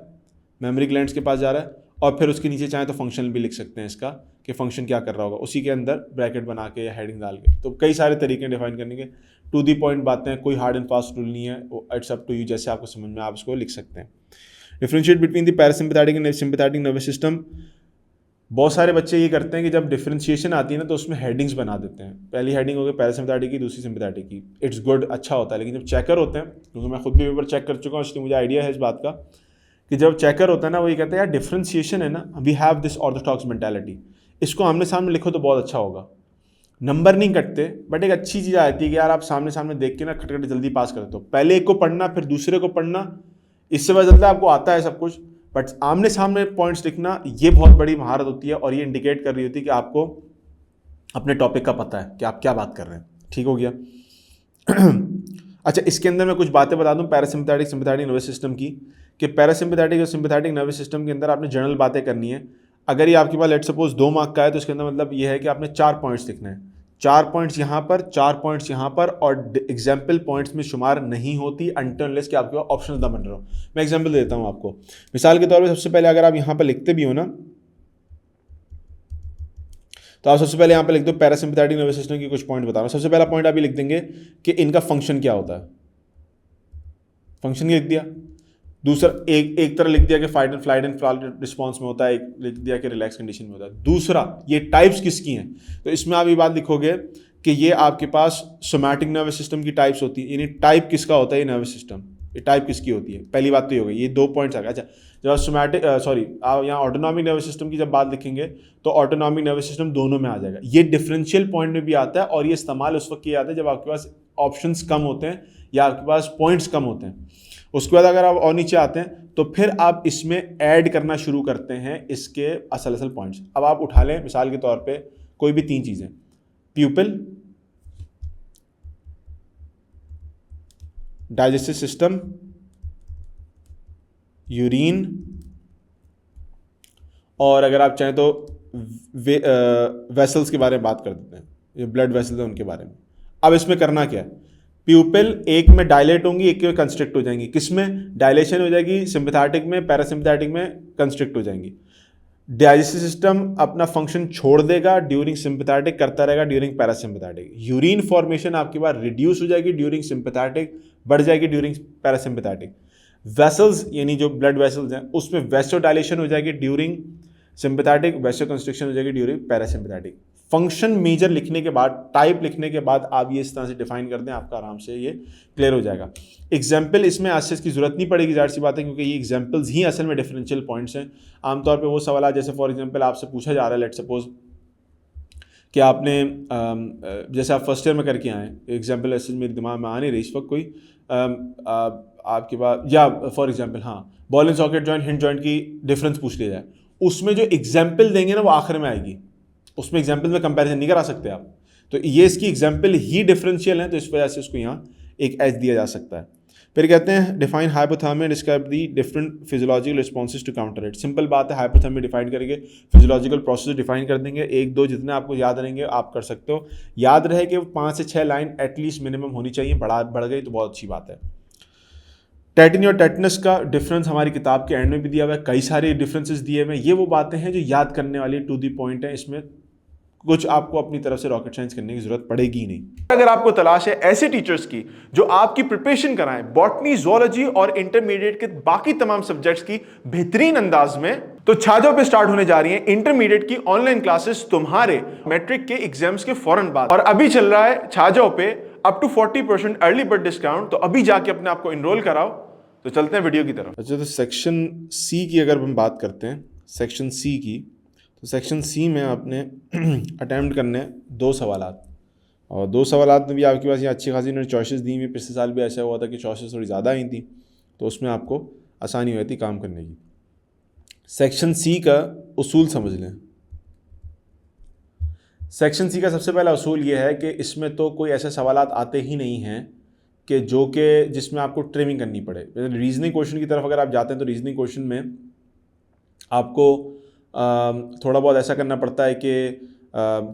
मेमोरी ग्लैंड्स के पास जा रहा है, और फिर उसके नीचे चाहे तो फंक्शन भी लिख सकते हैं इसका कि फंक्शन क्या कर रहा होगा, उसी के अंदर ब्रैकेट बना के या हेडिंग डाल के। तो कई सारे तरीके डिफाइन करने के, टू दी पॉइंट बातें हैं, कोई हार्ड एंड फास्ट रूल नहीं है, इट्स अप टू यू, जैसे आपको समझ में आप इसको लिख सकते हैं। Differentiate between the parasympathetic and sympathetic nervous system. बहुत सारे बच्चे ये करते हैं कि जब डिफरेंशिएशन आती है ना तो उसमें हेडिंग्स बना देते हैं, पहली हेडिंग हो गई पैरासिम्पैथेटिक की, दूसरी सिम्पैथेटिक की। इट्स गुड, अच्छा होता है, लेकिन जब चेकर होते हैं, क्योंकि मैं खुद भी पेपर चेक कर चुका हूँ इसलिए मुझे आइडिया है इस बात का कि जब चेकर होता है ना वो ये कहते हैं यार डिफरेंशिएशन है ना, we have this orthodox mentality, इसको आमने सामने लिखो तो बहुत अच्छा होगा। नंबर नहीं कटते बट एक अच्छी चीज़ आती है कि यार आप सामने सामने देख के ना खटखट जल्दी पास करते हो, पहले एक को पढ़ना फिर दूसरे को पढ़ना, इससे पता चलता है आपको आता है सब कुछ, बट आमने सामने पॉइंट्स लिखना ये बहुत बड़ी महारत होती है और ये इंडिकेट कर रही होती है कि आपको अपने टॉपिक का पता है कि आप क्या बात कर रहे हैं। ठीक हो गया। अच्छा, इसके अंदर मैं कुछ बातें बता दूं पैरासिम्पैथेटिक सिम्पैथेटिक नर्वस सिस्टम की, कि पैरासिम्पैथेटिक और सिम्पैथेटिक नर्वस सिस्टम के अंदर आपने जनरल बातें करनी है। अगर ये आपके पास लेट सपोज 2 मार्क का है तो इसके अंदर मतलब ये है कि आपने 4 पॉइंट्स लिखने हैं, 4 पॉइंट्स यहाँ पर, 4 पॉइंट्स यहाँ पर, और एग्जाम्पल पॉइंट्स में शुमार नहीं होती अनटिल अनलेस कि आपके पास ऑप्शन ना बन रहा हो। मैं एग्जाम्पल देता हूँ आपको, मिसाल के तौर पर सबसे पहले अगर आप यहाँ पर लिखते भी हो ना, तो आप सबसे पहले यहाँ पे लिख दो पैरासिम्पैथेटिक नर्वस सिस्टम की कुछ पॉइंट बता रहा हूँ। सबसे पहला पॉइंट आप ये लिख देंगे कि इनका फंक्शन क्या होता है, फंक्शन ये लिख दिया। दूसरा एक तरह लिख दिया कि फ्लाइट एंड फ्लाइट रिस्पॉन्स में होता है, एक लिख दिया कि रिलैक्स कंडीशन में होता है। दूसरा ये टाइप्स किसकी हैं, तो इसमें आप ये बात लिखोगे कि ये आपके पास सोमैटिक नर्वस सिस्टम की टाइप्स होती है, यानी टाइप किसका होता है ये नर्वस सिस्टम, ये टाइप किसकी होती है। पहली बात तो ये हो गई, ये 2 पॉइंट्स आ गए। अच्छा, जब सोमैटिक आप यहाँ ऑटोनॉमिक नर्वस सिस्टम की जब बात लिखेंगे तो ऑटोनॉमिक नर्वस सिस्टम दोनों में आ जाएगा। ये डिफरेंशियल पॉइंट में भी आता है और ये इस्तेमाल उस वक्त किया जाता है जब आपके पास ऑप्शंस कम होते हैं या आपके पास पॉइंट्स कम होते हैं। उसके बाद अगर आप और नीचे आते हैं तो फिर आप इसमें ऐड करना शुरू करते हैं इसके असल पॉइंट्स। अब आप उठा लें मिसाल के तौर पे कोई भी 3 चीजें, प्यूपिल, डाइजेस्टिव सिस्टम, यूरिन, और अगर आप चाहें तो वेसल्स के बारे में बात कर देते हैं, ये ब्लड वेसल्स हैं उनके बारे में। अब इसमें करना क्या है, प्यूपिल एक में डायलेट होंगी, एक में कंस्ट्रिक्ट हो जाएंगी। किसमें डायलेशन हो जाएगी, सिंपैथेटिक में, पैरासिम्पैथेटिक में कंस्ट्रिक्ट हो जाएंगी। डाइजेस्टिव सिस्टम अपना फंक्शन छोड़ देगा ड्यूरिंग सिंपैथेटिक, करता रहेगा ड्यूरिंग पैरासिम्पैथेटिक। यूरिन फॉर्मेशन आपके पास रिड्यूस हो जाएगी ड्यूरिंग सिंपैथेटिक, बढ़ जाएगी ड्यूरिंग पैरासिम्पैथेटिक। वेसल्स यानी जो ब्लड वेसल्स हैं उसमें वेसो डायलेशन हो जाएगी ड्यूरिंग सिंपैथेटिक, वेसो कंस्ट्रिक्शन हो जाएगी ड्यूरिंग पैरासिम्पैथेटिक। फंक्शन मेजर लिखने के बाद, टाइप लिखने के बाद आप ये इस तरह से डिफाइन कर दें, आपका आराम से ये क्लियर हो जाएगा। एग्जाम्पल इसमें आज की जरूरत नहीं पड़ेगी, जाहिर सी बात है, क्योंकि ये एग्जाम्पल्स ही असल में डिफरेंशियल पॉइंट्स हैं। आमतौर पे वो सवाल जैसे फॉर एग्जाम्पल आपसे पूछा जा रहा है, लेट सपोज कि आपने जैसे आप फर्स्ट ईयर में करके आए, एग्जाम्पल ऐसे मेरे दिमाग में आ नहीं रही इस वक्त कोई, आपके पास या फॉर एग्जाम्पल हाँ ball and socket joint, hinge joint की डिफरेंस पूछ लिया जाए, उसमें जो एग्जाम्पल देंगे ना वो आखिर में आएगी, उसमें एग्जाम्पल में कंपैरिजन नहीं करा सकते आप। तो ये इसकी एग्जाम्पल ही डिफरेंशियल है, तो इस वजह से उसको यहाँ एक एच दिया जा सकता है। फिर कहते हैं define hypothermia, describe the different physiological responses to counter it. Simple बात है, हाइपोथर्मिया डिफाइन करेंगे, फिजियोलॉजिकल प्रोसेस डिफाइन कर देंगे, 1-2 जितने आपको याद रहेंगे आप कर सकते हो। याद रहे कि 5 से 6 लाइन एटलीस्ट मिनिमम होनी चाहिए, बढ़ गई तो बहुत अच्छी बात है। टेटनी और टेटनस का डिफरेंस हमारी किताब के एंड में भी दिया हुआ है, कई सारे डिफरेंसेस दिए हुए हैं। ये वो बातें हैं जो याद करने वाली टू दी पॉइंट है, इसमें कुछ आपको अपनी तरफ से रॉकेट साइंस करने की जरूरत पड़ेगी ही नहीं। अगर आपको तलाश है ऐसे टीचर्स की जो आपकी प्रिपरेशन कराएं बॉटनी, ज़ूलॉजी और इंटरमीडिएट के बाकी तमाम सब्जेक्ट्स की बेहतरीन अंदाज में, तो छाजों पे स्टार्ट होने जा रही हैं इंटरमीडिएट की ऑनलाइन क्लासेस तुम्हारे मैट्रिक के एग्जाम्स के फौरन बाद। और अभी चल रहा है छाजों पे up to 40% early bird discount, तो अभी जाके अपने आप को इनरोल कराओ। तो चलते हैं वीडियो की तरफ। अच्छा, तो सेक्शन सी की अगर हम बात करते हैं, सेक्शन सी की, तो सेक्शन सी में आपने अटैम्प्ट करने 2 सवालात, और 2 सवालात में भी आपके पास ये अच्छी खासी इन्होंने चॉइसेस दी हुई। पिछले साल भी ऐसा हुआ था कि चॉइसेस थोड़ी ज़्यादा आई थी, तो उसमें आपको आसानी हुई थी काम करने की। सेक्शन सी का उसूल समझ लें। सेक्शन सी का सबसे पहला उसूल ये है कि इसमें तो कोई ऐसे सवालात आते ही नहीं हैं कि जिसमें आपको ट्रिमिंग करनी पड़े। रीजनिंग क्वेश्चन की तरफ अगर आप जाते हैं तो रीजनिंग क्वेश्चन में आपको थोड़ा बहुत ऐसा करना पड़ता है कि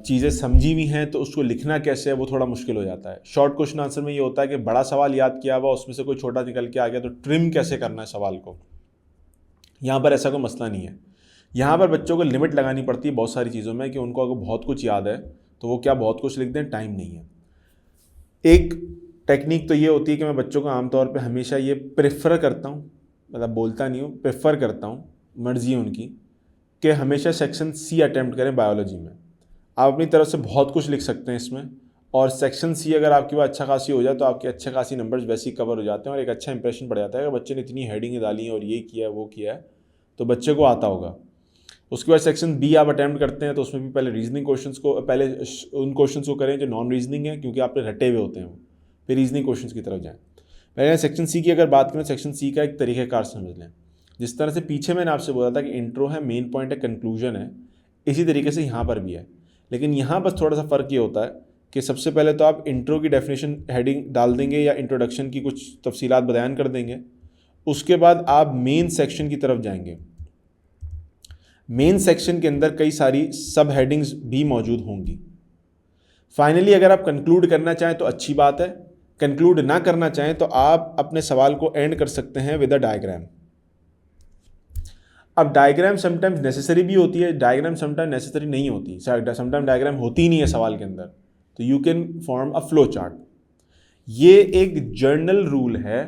चीज़ें समझी हुई हैं तो उसको लिखना कैसे है वो थोड़ा मुश्किल हो जाता है। शॉर्ट क्वेश्चन आंसर में ये होता है कि बड़ा सवाल याद किया हुआ उसमें से कोई छोटा निकल के आ गया तो ट्रिम कैसे करना है सवाल को। यहाँ पर ऐसा कोई मसला नहीं है। यहाँ पर बच्चों को लिमिट लगानी पड़ती है बहुत सारी चीज़ों में कि उनको अगर बहुत कुछ याद है तो वो क्या बहुत कुछ लिख दें, टाइम नहीं है। एक टेक्निक तो ये होती है कि मैं बच्चों को आमतौर पे हमेशा ये प्रेफर करता हूँ, मतलब बोलता नहीं हूँ, प्रेफर करता हूँ, मर्जी है उनकी, कि हमेशा सेक्शन सी अटैम्प्ट करें बायोलॉजी में। आप अपनी तरफ से बहुत कुछ लिख सकते हैं इसमें, और सेक्शन सी अगर आपके पास अच्छा खासी हो जाए तो आपके अच्छे खासी नंबर्स वैसे ही कवर हो जाते हैं और एक अच्छा इंप्रेशन पड़ जाता है कि बच्चे ने इतनी हेडिंग डाली है और ये किया है वो किया है, तो बच्चे को आता होगा। उसके बाद सेक्शन बी आप अटैम्प्ट करते हैं तो उसमें भी पहले रीजनिंग क्वेश्चंस को, पहले उन क्वेश्चंस को करें जो नॉन रीजनिंग है क्योंकि आपने रटे हुए होते हैं वो, फिर रीजनिंग क्वेश्चंस की तरफ जाएँ। पहले सेक्शन सी की अगर बात करें, सेक्शन सी का एक तरीक़ाकार समझ लें। जिस तरह से पीछे मैंने आपसे बोला था कि इंट्रो है, मेन पॉइंट है, कंक्लूजन है, इसी तरीके से यहाँ पर भी है। लेकिन यहाँ बस थोड़ा सा फ़र्क ये होता है कि सबसे पहले तो आप इंट्रो की डेफिनेशन हेडिंग डाल देंगे या इंट्रोडक्शन की कुछ तफसीलात बयान कर देंगे। उसके बाद आप मेन सेक्शन की तरफ जाएंगे। मेन सेक्शन के अंदर कई सारी सब हेडिंग्स भी मौजूद होंगी। फाइनली अगर आप कंक्लूड करना चाहें तो अच्छी बात है, कंक्लूड ना करना चाहें तो आप अपने सवाल को एंड कर सकते हैं विद अ डायग्राम। अब डायग्राम समटाइम्स नेसेसरी भी होती है, डायग्राम समटाइम नेसेसरी नहीं होती, समटाइम डायग्राम होती ही नहीं है सवाल के अंदर, तो you can form a flow chart. ये एक जर्नल रूल है,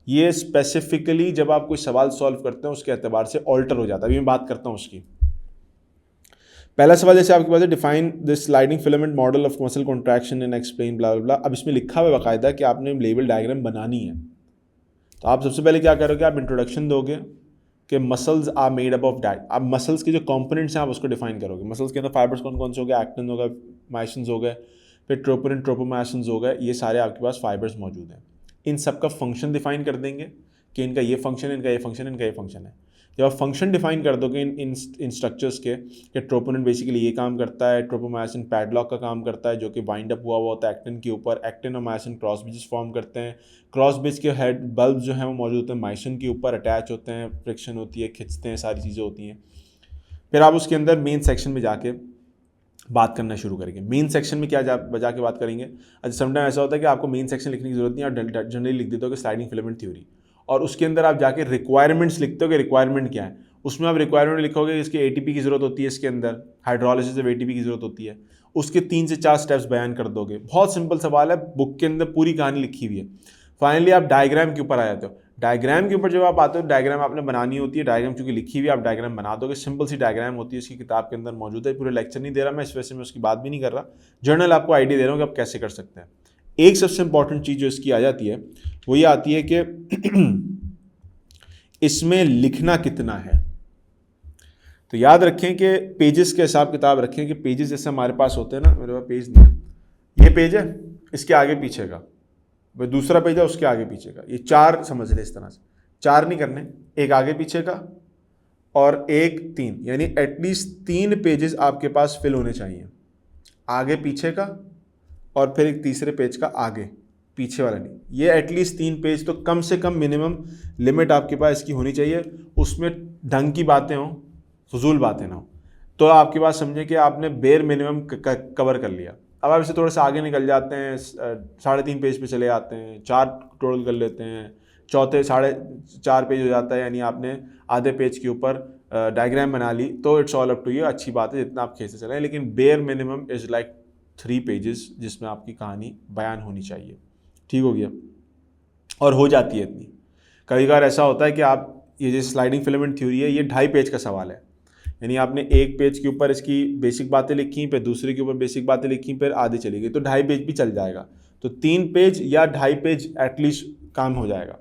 ये स्पेसिफिकली जब आप कोई सवाल सॉल्व करते हैं उसके एतबार से ऑल्टर हो जाता है। अभी मैं बात करता हूँ उसकी। पहला सवाल जैसे आपके पास है, define the sliding filament model of muscle contraction and explain blah blah. अब इसमें लिखा हुआ बाकायदा कि आपने लेवल डायग्राम बनानी है। तो आप सबसे पहले क्या करोगे, आप इंट्रोडक्शन दोगे कि muscles are made up of diet. आप मसल्स के जो कंपोनेंट्स हैं आप उसको डिफाइन करोगे। मसल्स के अंदर फाइबर्स कौन कौन से हो गए, एक्टिन हो गए, मायोसिन्स हो गए, फिर ट्रोपोनिन ट्रोपोमायोसिन्स हो गए, ये सारे आपके पास फाइबर्स मौजूद हैं। इन सब का फंक्शन डिफाइन कर देंगे कि इनका ये फंक्शन है, इनका ये फंक्शन है, इनका ये फंक्शन है। जब आप फंक्शन डिफाइन कर दोगे इन स्ट्रक्चर्स के कि ट्रोपोनिन बेसिकली ये काम करता है, ट्रोपोमायोसिन पैडलॉक का काम करता है जो कि वाइंड अप हुआ होता है एक्टिन के ऊपर, एक्टिन और मायोसिन क्रॉस ब्रिजेस फॉर्म करते हैं, क्रॉस ब्रिज के हेड बल्ब जो हैं वो मौजूद होते हैं मायोसिन के ऊपर, अटैच होते हैं, फ्रिक्शन होती है, खिंचते हैं, सारी चीज़ें होती हैं। फिर आप उसके अंदर मेन सेक्शन में जाके बात करना शुरू करेंगे। मेन सेक्शन में क्या जाके बात करेंगे। अच्छा, समटाइम ऐसा होता है कि आपको मेन सेक्शन लिखने की जरूरत नहीं, आप जनरली लिख देते हो कि स्लाइडिंग फिलामेंट थ्योरी, और उसके अंदर आप जाके रिक्वायरमेंट्स लिखते हो कि रिक्वायरमेंट क्या है। उसमें आप रिक्वायरमेंट लिखोगे कि इसके एटीपी की जरूरत होती है, इसके अंदर हाइड्रोलिसिस ऑफ एटीपी की जरूरत होती है, उसके 3 से 4 स्टेप्स बयान कर दोगे। बहुत सिंपल सवाल है, बुक के अंदर पूरी कहानी लिखी हुई है। फाइनली आप डायग्राम के ऊपर आ जाते हो। डायग्राम के ऊपर जब आप आते हो, डायग्राम आपने बनानी होती है, डायग्राम चूंकि लिखी हुई है आप डायग्राम बना दोगे। सिंपल सी डायग्राम होती है, इसकी किताब के अंदर मौजूद है। पूरे लेक्चर नहीं दे रहा मैं, इस वजह से मैं उसकी बात भी नहीं कर रहा, जर्नल आपको आइडिया दे रहा हूँ कि आप कैसे कर सकते हैं। एक सबसे इंपॉर्टेंट चीज़ जो इसकी आ जाती है वो ये आती है कि इसमें लिखना कितना है। तो याद रखें कि पेजेस के हिसाब किताब रखें कि पेजेस जैसे हमारे पास होते हैं ना, मेरे पास पेज नहीं है, ये पेज है, इसके आगे पीछे का वह दूसरा पेज है, उसके आगे पीछे का, ये 4 समझ ले। इस तरह से 4 नहीं करने, एक आगे पीछे का और एक 3, यानी एटलीस्ट 3 पेजेस आपके पास फिल होने चाहिए, आगे पीछे का और फिर एक तीसरे पेज का आगे पीछे वाला नहीं। ये एटलीस्ट 3 पेज तो कम से कम मिनिमम लिमिट आपके पास इसकी होनी चाहिए। उसमें ढंग की बातें हों, फजूल बातें ना हो, तो आपके पास समझें कि आपने बेर मिनिमम कवर कर लिया। अब आप इसे थोड़ा सा आगे निकल जाते हैं, 3.5 पेज पे चले जाते हैं, 4 टोटल कर लेते हैं, चौथे 4.5 पेज हो जाता है, यानी आपने आधे पेज के ऊपर डायग्राम बना ली, तो it's all up to you, अच्छी बात है जितना आप खींचते चलें, लेकिन bare minimum is like 3 pages जिसमें आपकी कहानी बयान होनी चाहिए। ठीक हो गया, और हो जाती है इतनी। कई बार ऐसा होता है कि आप ये जैसे स्लाइडिंग फिलामेंट थ्योरी है, ये 2.5 पेज का सवाल है, यानी आपने एक पेज के ऊपर इसकी बेसिक बातें लिखी, फिर दूसरे के ऊपर बेसिक बातें लिखी, फिर आधी चली गई, तो 2.5 पेज भी चल जाएगा। तो 3 पेज या 2.5 पेज एटलीस्ट काम हो जाएगा।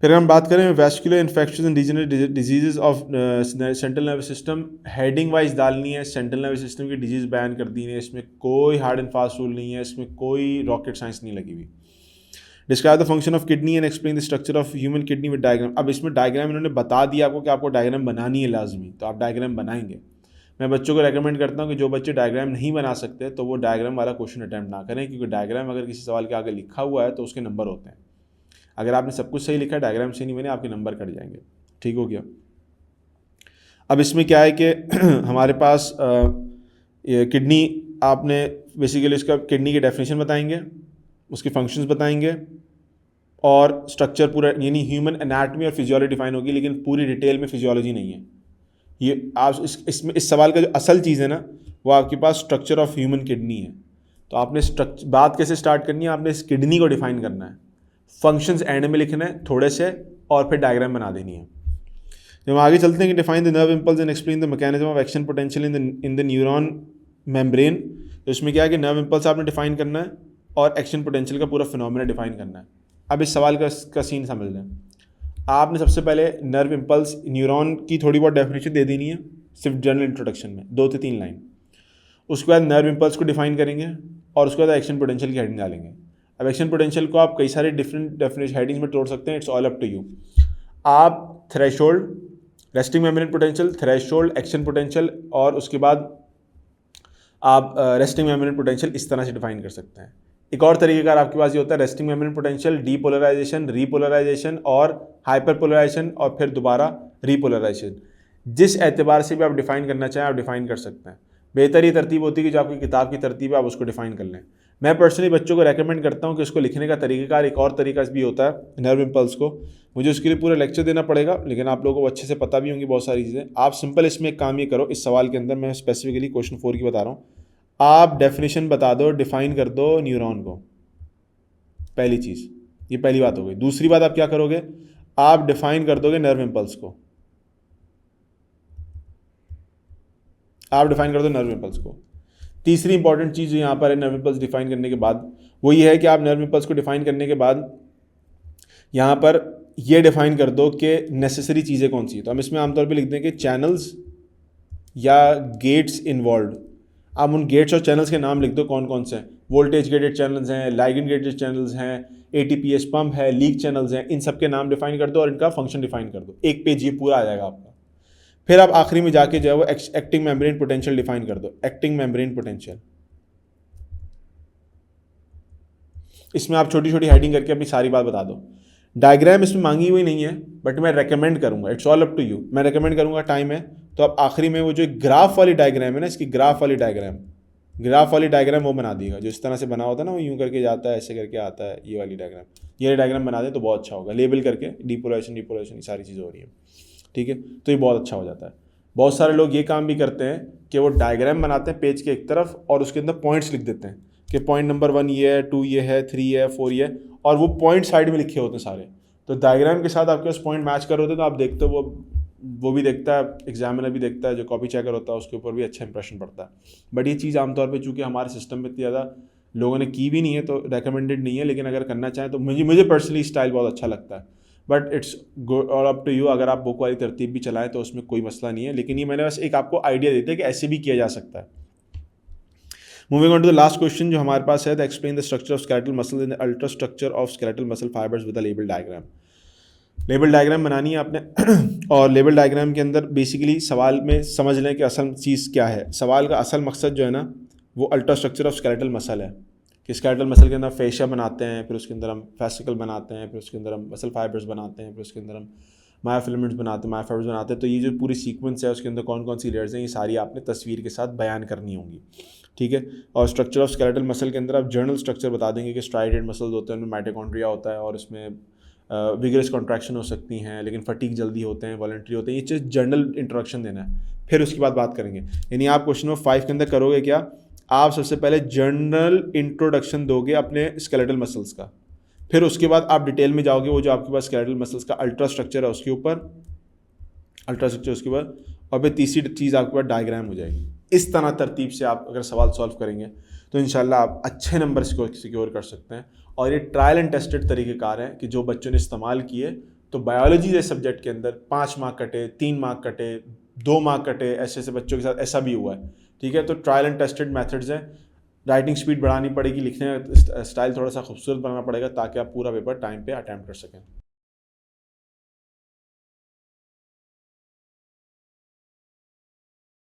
फिर हम बात करें vascular infection and degenerative diseases of central nervous system, heading wise डालनी है, सेंट्रल नर्वस सिस्टम की डिजीज बयान कर दी है, इसमें कोई हार्ड एंड फास्ट रूल नहीं है, इसमें कोई रॉकेट साइंस नहीं लगी हुई। Describe the function of kidney and explain the structure of human kidney with diagram. अब इसमें डायग्राम इन्होंने बता दिया आपको कि आपको डायग्राम बनानी है लाजमी, तो आप डायग्राम बनाएंगे। मैं बच्चों को रेकमेंड करता हूँ कि जो बच्चे डायग्राम नहीं बना सकते तो वो डायग्राम वाला क्वेश्चन अटैम्प्ट ना करें, क्योंकि डायग्राम अगर किसी सवाल के आगे लिखा हुआ है तो उसके नंबर होते हैं। अगर आपने सब कुछ सही लिखा है, डायग्राम से नहीं बने, आपके नंबर कट जाएंगे। ठीक हो गया। अब इसमें क्या है कि हमारे पास किडनी, आपने बेसिकली इसका किडनी की डेफिनेशन बताएंगे, उसके फंक्शंस बताएंगे और स्ट्रक्चर पूरा, यानी ह्यूमन एनाटमी और फिजियोलॉजी डिफाइन होगी, लेकिन पूरी डिटेल में फिजियोलॉजी नहीं है। ये आप इसमें इस सवाल का जो असल चीज़ है ना, वो आपके पास स्ट्रक्चर ऑफ ह्यूमन किडनी है। तो आपने बात कैसे स्टार्ट करनी है, आपने इस किडनी को डिफाइन करना है, फंक्शंस एंड में लिखना है थोड़े से, और फिर डायग्राम बना देनी है। जब हम आगे चलते हैं कि define the nerve impulse and explain the mechanism of action potential in the neuron membrane. तो इसमें क्या है कि नर्व इम्पल्स आपने डिफाइन करना है और एक्शन पोटेंशियल का पूरा फिनोमेना डिफाइन करना है। अब इस सवाल का सीन समझ लें। आपने सबसे पहले नर्व इम्पल्स, न्यूरॉन की थोड़ी बहुत डेफिनेशन दे देनी है सिर्फ जनरल इंट्रोडक्शन में, 2 से 3 लाइन। उसके बाद नर्व इम्पल्स को डिफाइन करेंगे और उसके बाद एक्शन पोटेंशियल की हेडिंग डालेंगे। अब एक्शन पोटेंशियल को आप कई सारे डिफरेंट डेफिनेशन हेडिंग्स में तोड़ सकते हैं, it's all up to you. आप threshold, resting membrane potential, threshold, action potential, और उसके बाद आप रेस्टिंग मेम्ब्रेन पोटेंशियल इस तरह से डिफाइन कर सकते हैं। एक और तरीकेकार आपके पास ये होता है resting membrane potential, depolarization, repolarization और हाइपरपोलराइजेशन, और फिर दोबारा रीपोलराइजेशन। जिस एतबार से भी आप डिफाइन करना चाहें आप डिफाइन कर सकते हैं। बेहतर ये तरतीब होती है कि जो आपकी किताब की तरतीब है आप उसको डिफाइन कर लें। मैं पर्सनली बच्चों को रेकमेंड करता हूँ कि उसको लिखने का तरीक़ाकार एक और तरीका भी होता है नर्व इम्पल्स को। मुझे उसके लिए पूरा लेक्चर देना पड़ेगा, लेकिन आप लोगों को अच्छे से पता भी होंगी बहुत सारी चीज़ें। आप सिंपल इसमें एक काम ये करो, इस सवाल के अंदर मैं स्पेसिफिकली क्वेश्चन 4 की बता रहा हूँ, आप डेफिनेशन बता दो, डिफाइन कर दो न्यूरॉन को। पहली चीज़, ये पहली बात हो गई। दूसरी बात आप क्या करोगे, आप डिफाइन कर दोगे नर्व इम्पल्स को। आप डिफाइन कर दो नर्व इम्पल्स को। तीसरी इंपॉर्टेंट चीज़ जो यहाँ पर है नर्व इम्पल्स डिफाइन करने के बाद, वो ये है कि आप नर्व इम्पल्स को डिफाइन करने के बाद यहाँ पर ये डिफाइन कर दो कि नेसेसरी चीज़ें कौन सी है। तो हम इसमें आमतौर पे लिख दें कि चैनल्स या गेट्स इन्वॉल्व। आप उन गेट्स और चैनल्स के नाम लिख दो कौन कौन से हैं। वोल्टेज गेटेड चैनल्स हैं, लाइगेंड गेटेड चैनल्स हैं, ATPase पंप है, लीक चैनल्स हैं, इन सब के नाम डिफाइन कर दो और इनका फंक्शन डिफाइन कर दो। एक पेज ये पूरा आ जाएगा आपका। फिर आप आखिरी में जाके जो है वो एक्टिंग मेम्ब्रेन पोटेंशियल डिफाइन कर दो। एक्टिंग मेम्ब्रेन पोटेंशियल, इसमें आप छोटी छोटी हेडिंग करके अपनी सारी बात बता दो। डायग्राम इसमें मांगी हुई नहीं है, बट मैं रेकमेंड करूंगा, it's all up to you. मैं रेकमेंड करूंगा, टाइम है तो आप आखिरी में वो जो ग्राफ वाली डायग्राम है ना, इसकी ग्राफ वाली डायग्राम वो बना दिएगा। जो इस तरह से बना होता है ना, वो यूं करके जाता है, ऐसे करके आता है, ये वाली डायग्राम, ये डायग्राम बना दें तो बहुत अच्छा होगा। लेबल करके डिपोलराइजेशन ये सारी चीज़ें हो रही है, ठीक है, तो ये बहुत अच्छा हो जाता है। बहुत सारे लोग ये काम भी करते हैं कि वो डायग्राम बनाते हैं पेज के एक तरफ और उसके अंदर पॉइंट्स लिख देते हैं कि पॉइंट नंबर 1 ये है, 2 ये है, 3 ये है, 4 ये है, और वो पॉइंट साइड में लिखे होते हैं सारे। तो डायग्राम के साथ आपके पास पॉइंट मैच कर होते हैं तो आप देखते हो वो भी देखता है, एग्जामिनर भी देखता है, जो कॉपी चेकर होता है उसके ऊपर भी अच्छा इंप्रेशन पड़ता है। बट ये चीज़ आमतौर पे चूँकि हमारे सिस्टम में इतनी ज़्यादा लोगों ने की भी नहीं है तो रेकमेंडेड नहीं है, लेकिन अगर करना चाहें तो मुझे पर्सनली स्टाइल बहुत अच्छा लगता है। But it's all up to you. अगर आप बुक वाली तरतीब भी चलाएं तो उसमें कोई मसला नहीं है, लेकिन ये मैंने बस एक आपको आइडिया देते हैं कि ऐसे भी किया जा सकता है। Moving on to the last question जो हमारे पास है, the explain the structure of skeletal muscle in the ultrastructure of skeletal muscle fibres with a label diagram. Label diagram बनानी है आपने और लेबल डायग्राम के अंदर बेसिकली सवाल में समझ लें कि असल चीज़ क्या है। सवाल का असल मकसद जो है ना वो ultra structure of skeletal muscle है कि स्केलेटल मसल के अंदर फेशिया बनाते हैं, फिर उसके अंदर हम फेसिकल बनाते हैं, फिर उसके अंदर हम मसल फाइबर्स बनाते हैं, फिर उसके अंदर हम मायोफिलामेंट्स बनाते हैं, मायोफाइबर्स बनाते हैं। तो ये जो पूरी सीक्वेंस है उसके अंदर कौन कौन सी लेयर्स हैं, ये सारी आपने तस्वीर के साथ बयान करनी होंगी, ठीक है। और स्ट्रक्चर ऑफ स्केलेटल मसल के अंदर आप जर्नल स्ट्रक्चर बता देंगे कि स्ट्राइडेड मसल्स होते हैं, उनमें माइटोकॉन्ड्रिया होता है और इसमें विगरस कॉन्ट्रैक्शन हो सकती हैं, लेकिन फटीक जल्दी होते हैं, वॉलंटरी होते हैं। ये चीज़ जर्नल इंट्रोडक्शन देना है, फिर उसके बाद बात करेंगे। यानी आप क्वेश्चन नंबर 5 के अंदर करोगे क्या, आप सबसे पहले जर्नल इंट्रोडक्शन दोगे अपने स्केलेटल मसल्स का, फिर उसके बाद आप डिटेल में जाओगे वो जो आपके पास स्केलेटल मसल्स का अल्ट्रा स्ट्रक्चर है उसके ऊपर, उसके बाद, और फिर तीसरी चीज़ आपके पास डायग्राम हो जाएगी। इस तरह तरतीब से आप अगर सवाल सॉल्व करेंगे तो इंशाल्लाह आप अच्छे नंबर सिक्योर कर सकते हैं। और ये ट्रायल एंड टेस्टेड तरीक़ेकार है कि जो बच्चों ने इस्तेमाल किए, तो बायोलॉजी जैसे सब्जेक्ट के अंदर 5 मार्क कटे, 3 मार्क कटे, 2 मार्क कटे, ऐसे ऐसे बच्चों के साथ ऐसा भी हुआ है, ठीक है। तो ट्रायल एंड टेस्टेड मेथड्स हैं। राइटिंग स्पीड बढ़ानी पड़ेगी, लिखने का स्टाइल थोड़ा सा खूबसूरत बनाना पड़ेगा ताकि आप पूरा पेपर टाइम पे अटैम्प्ट कर सकें।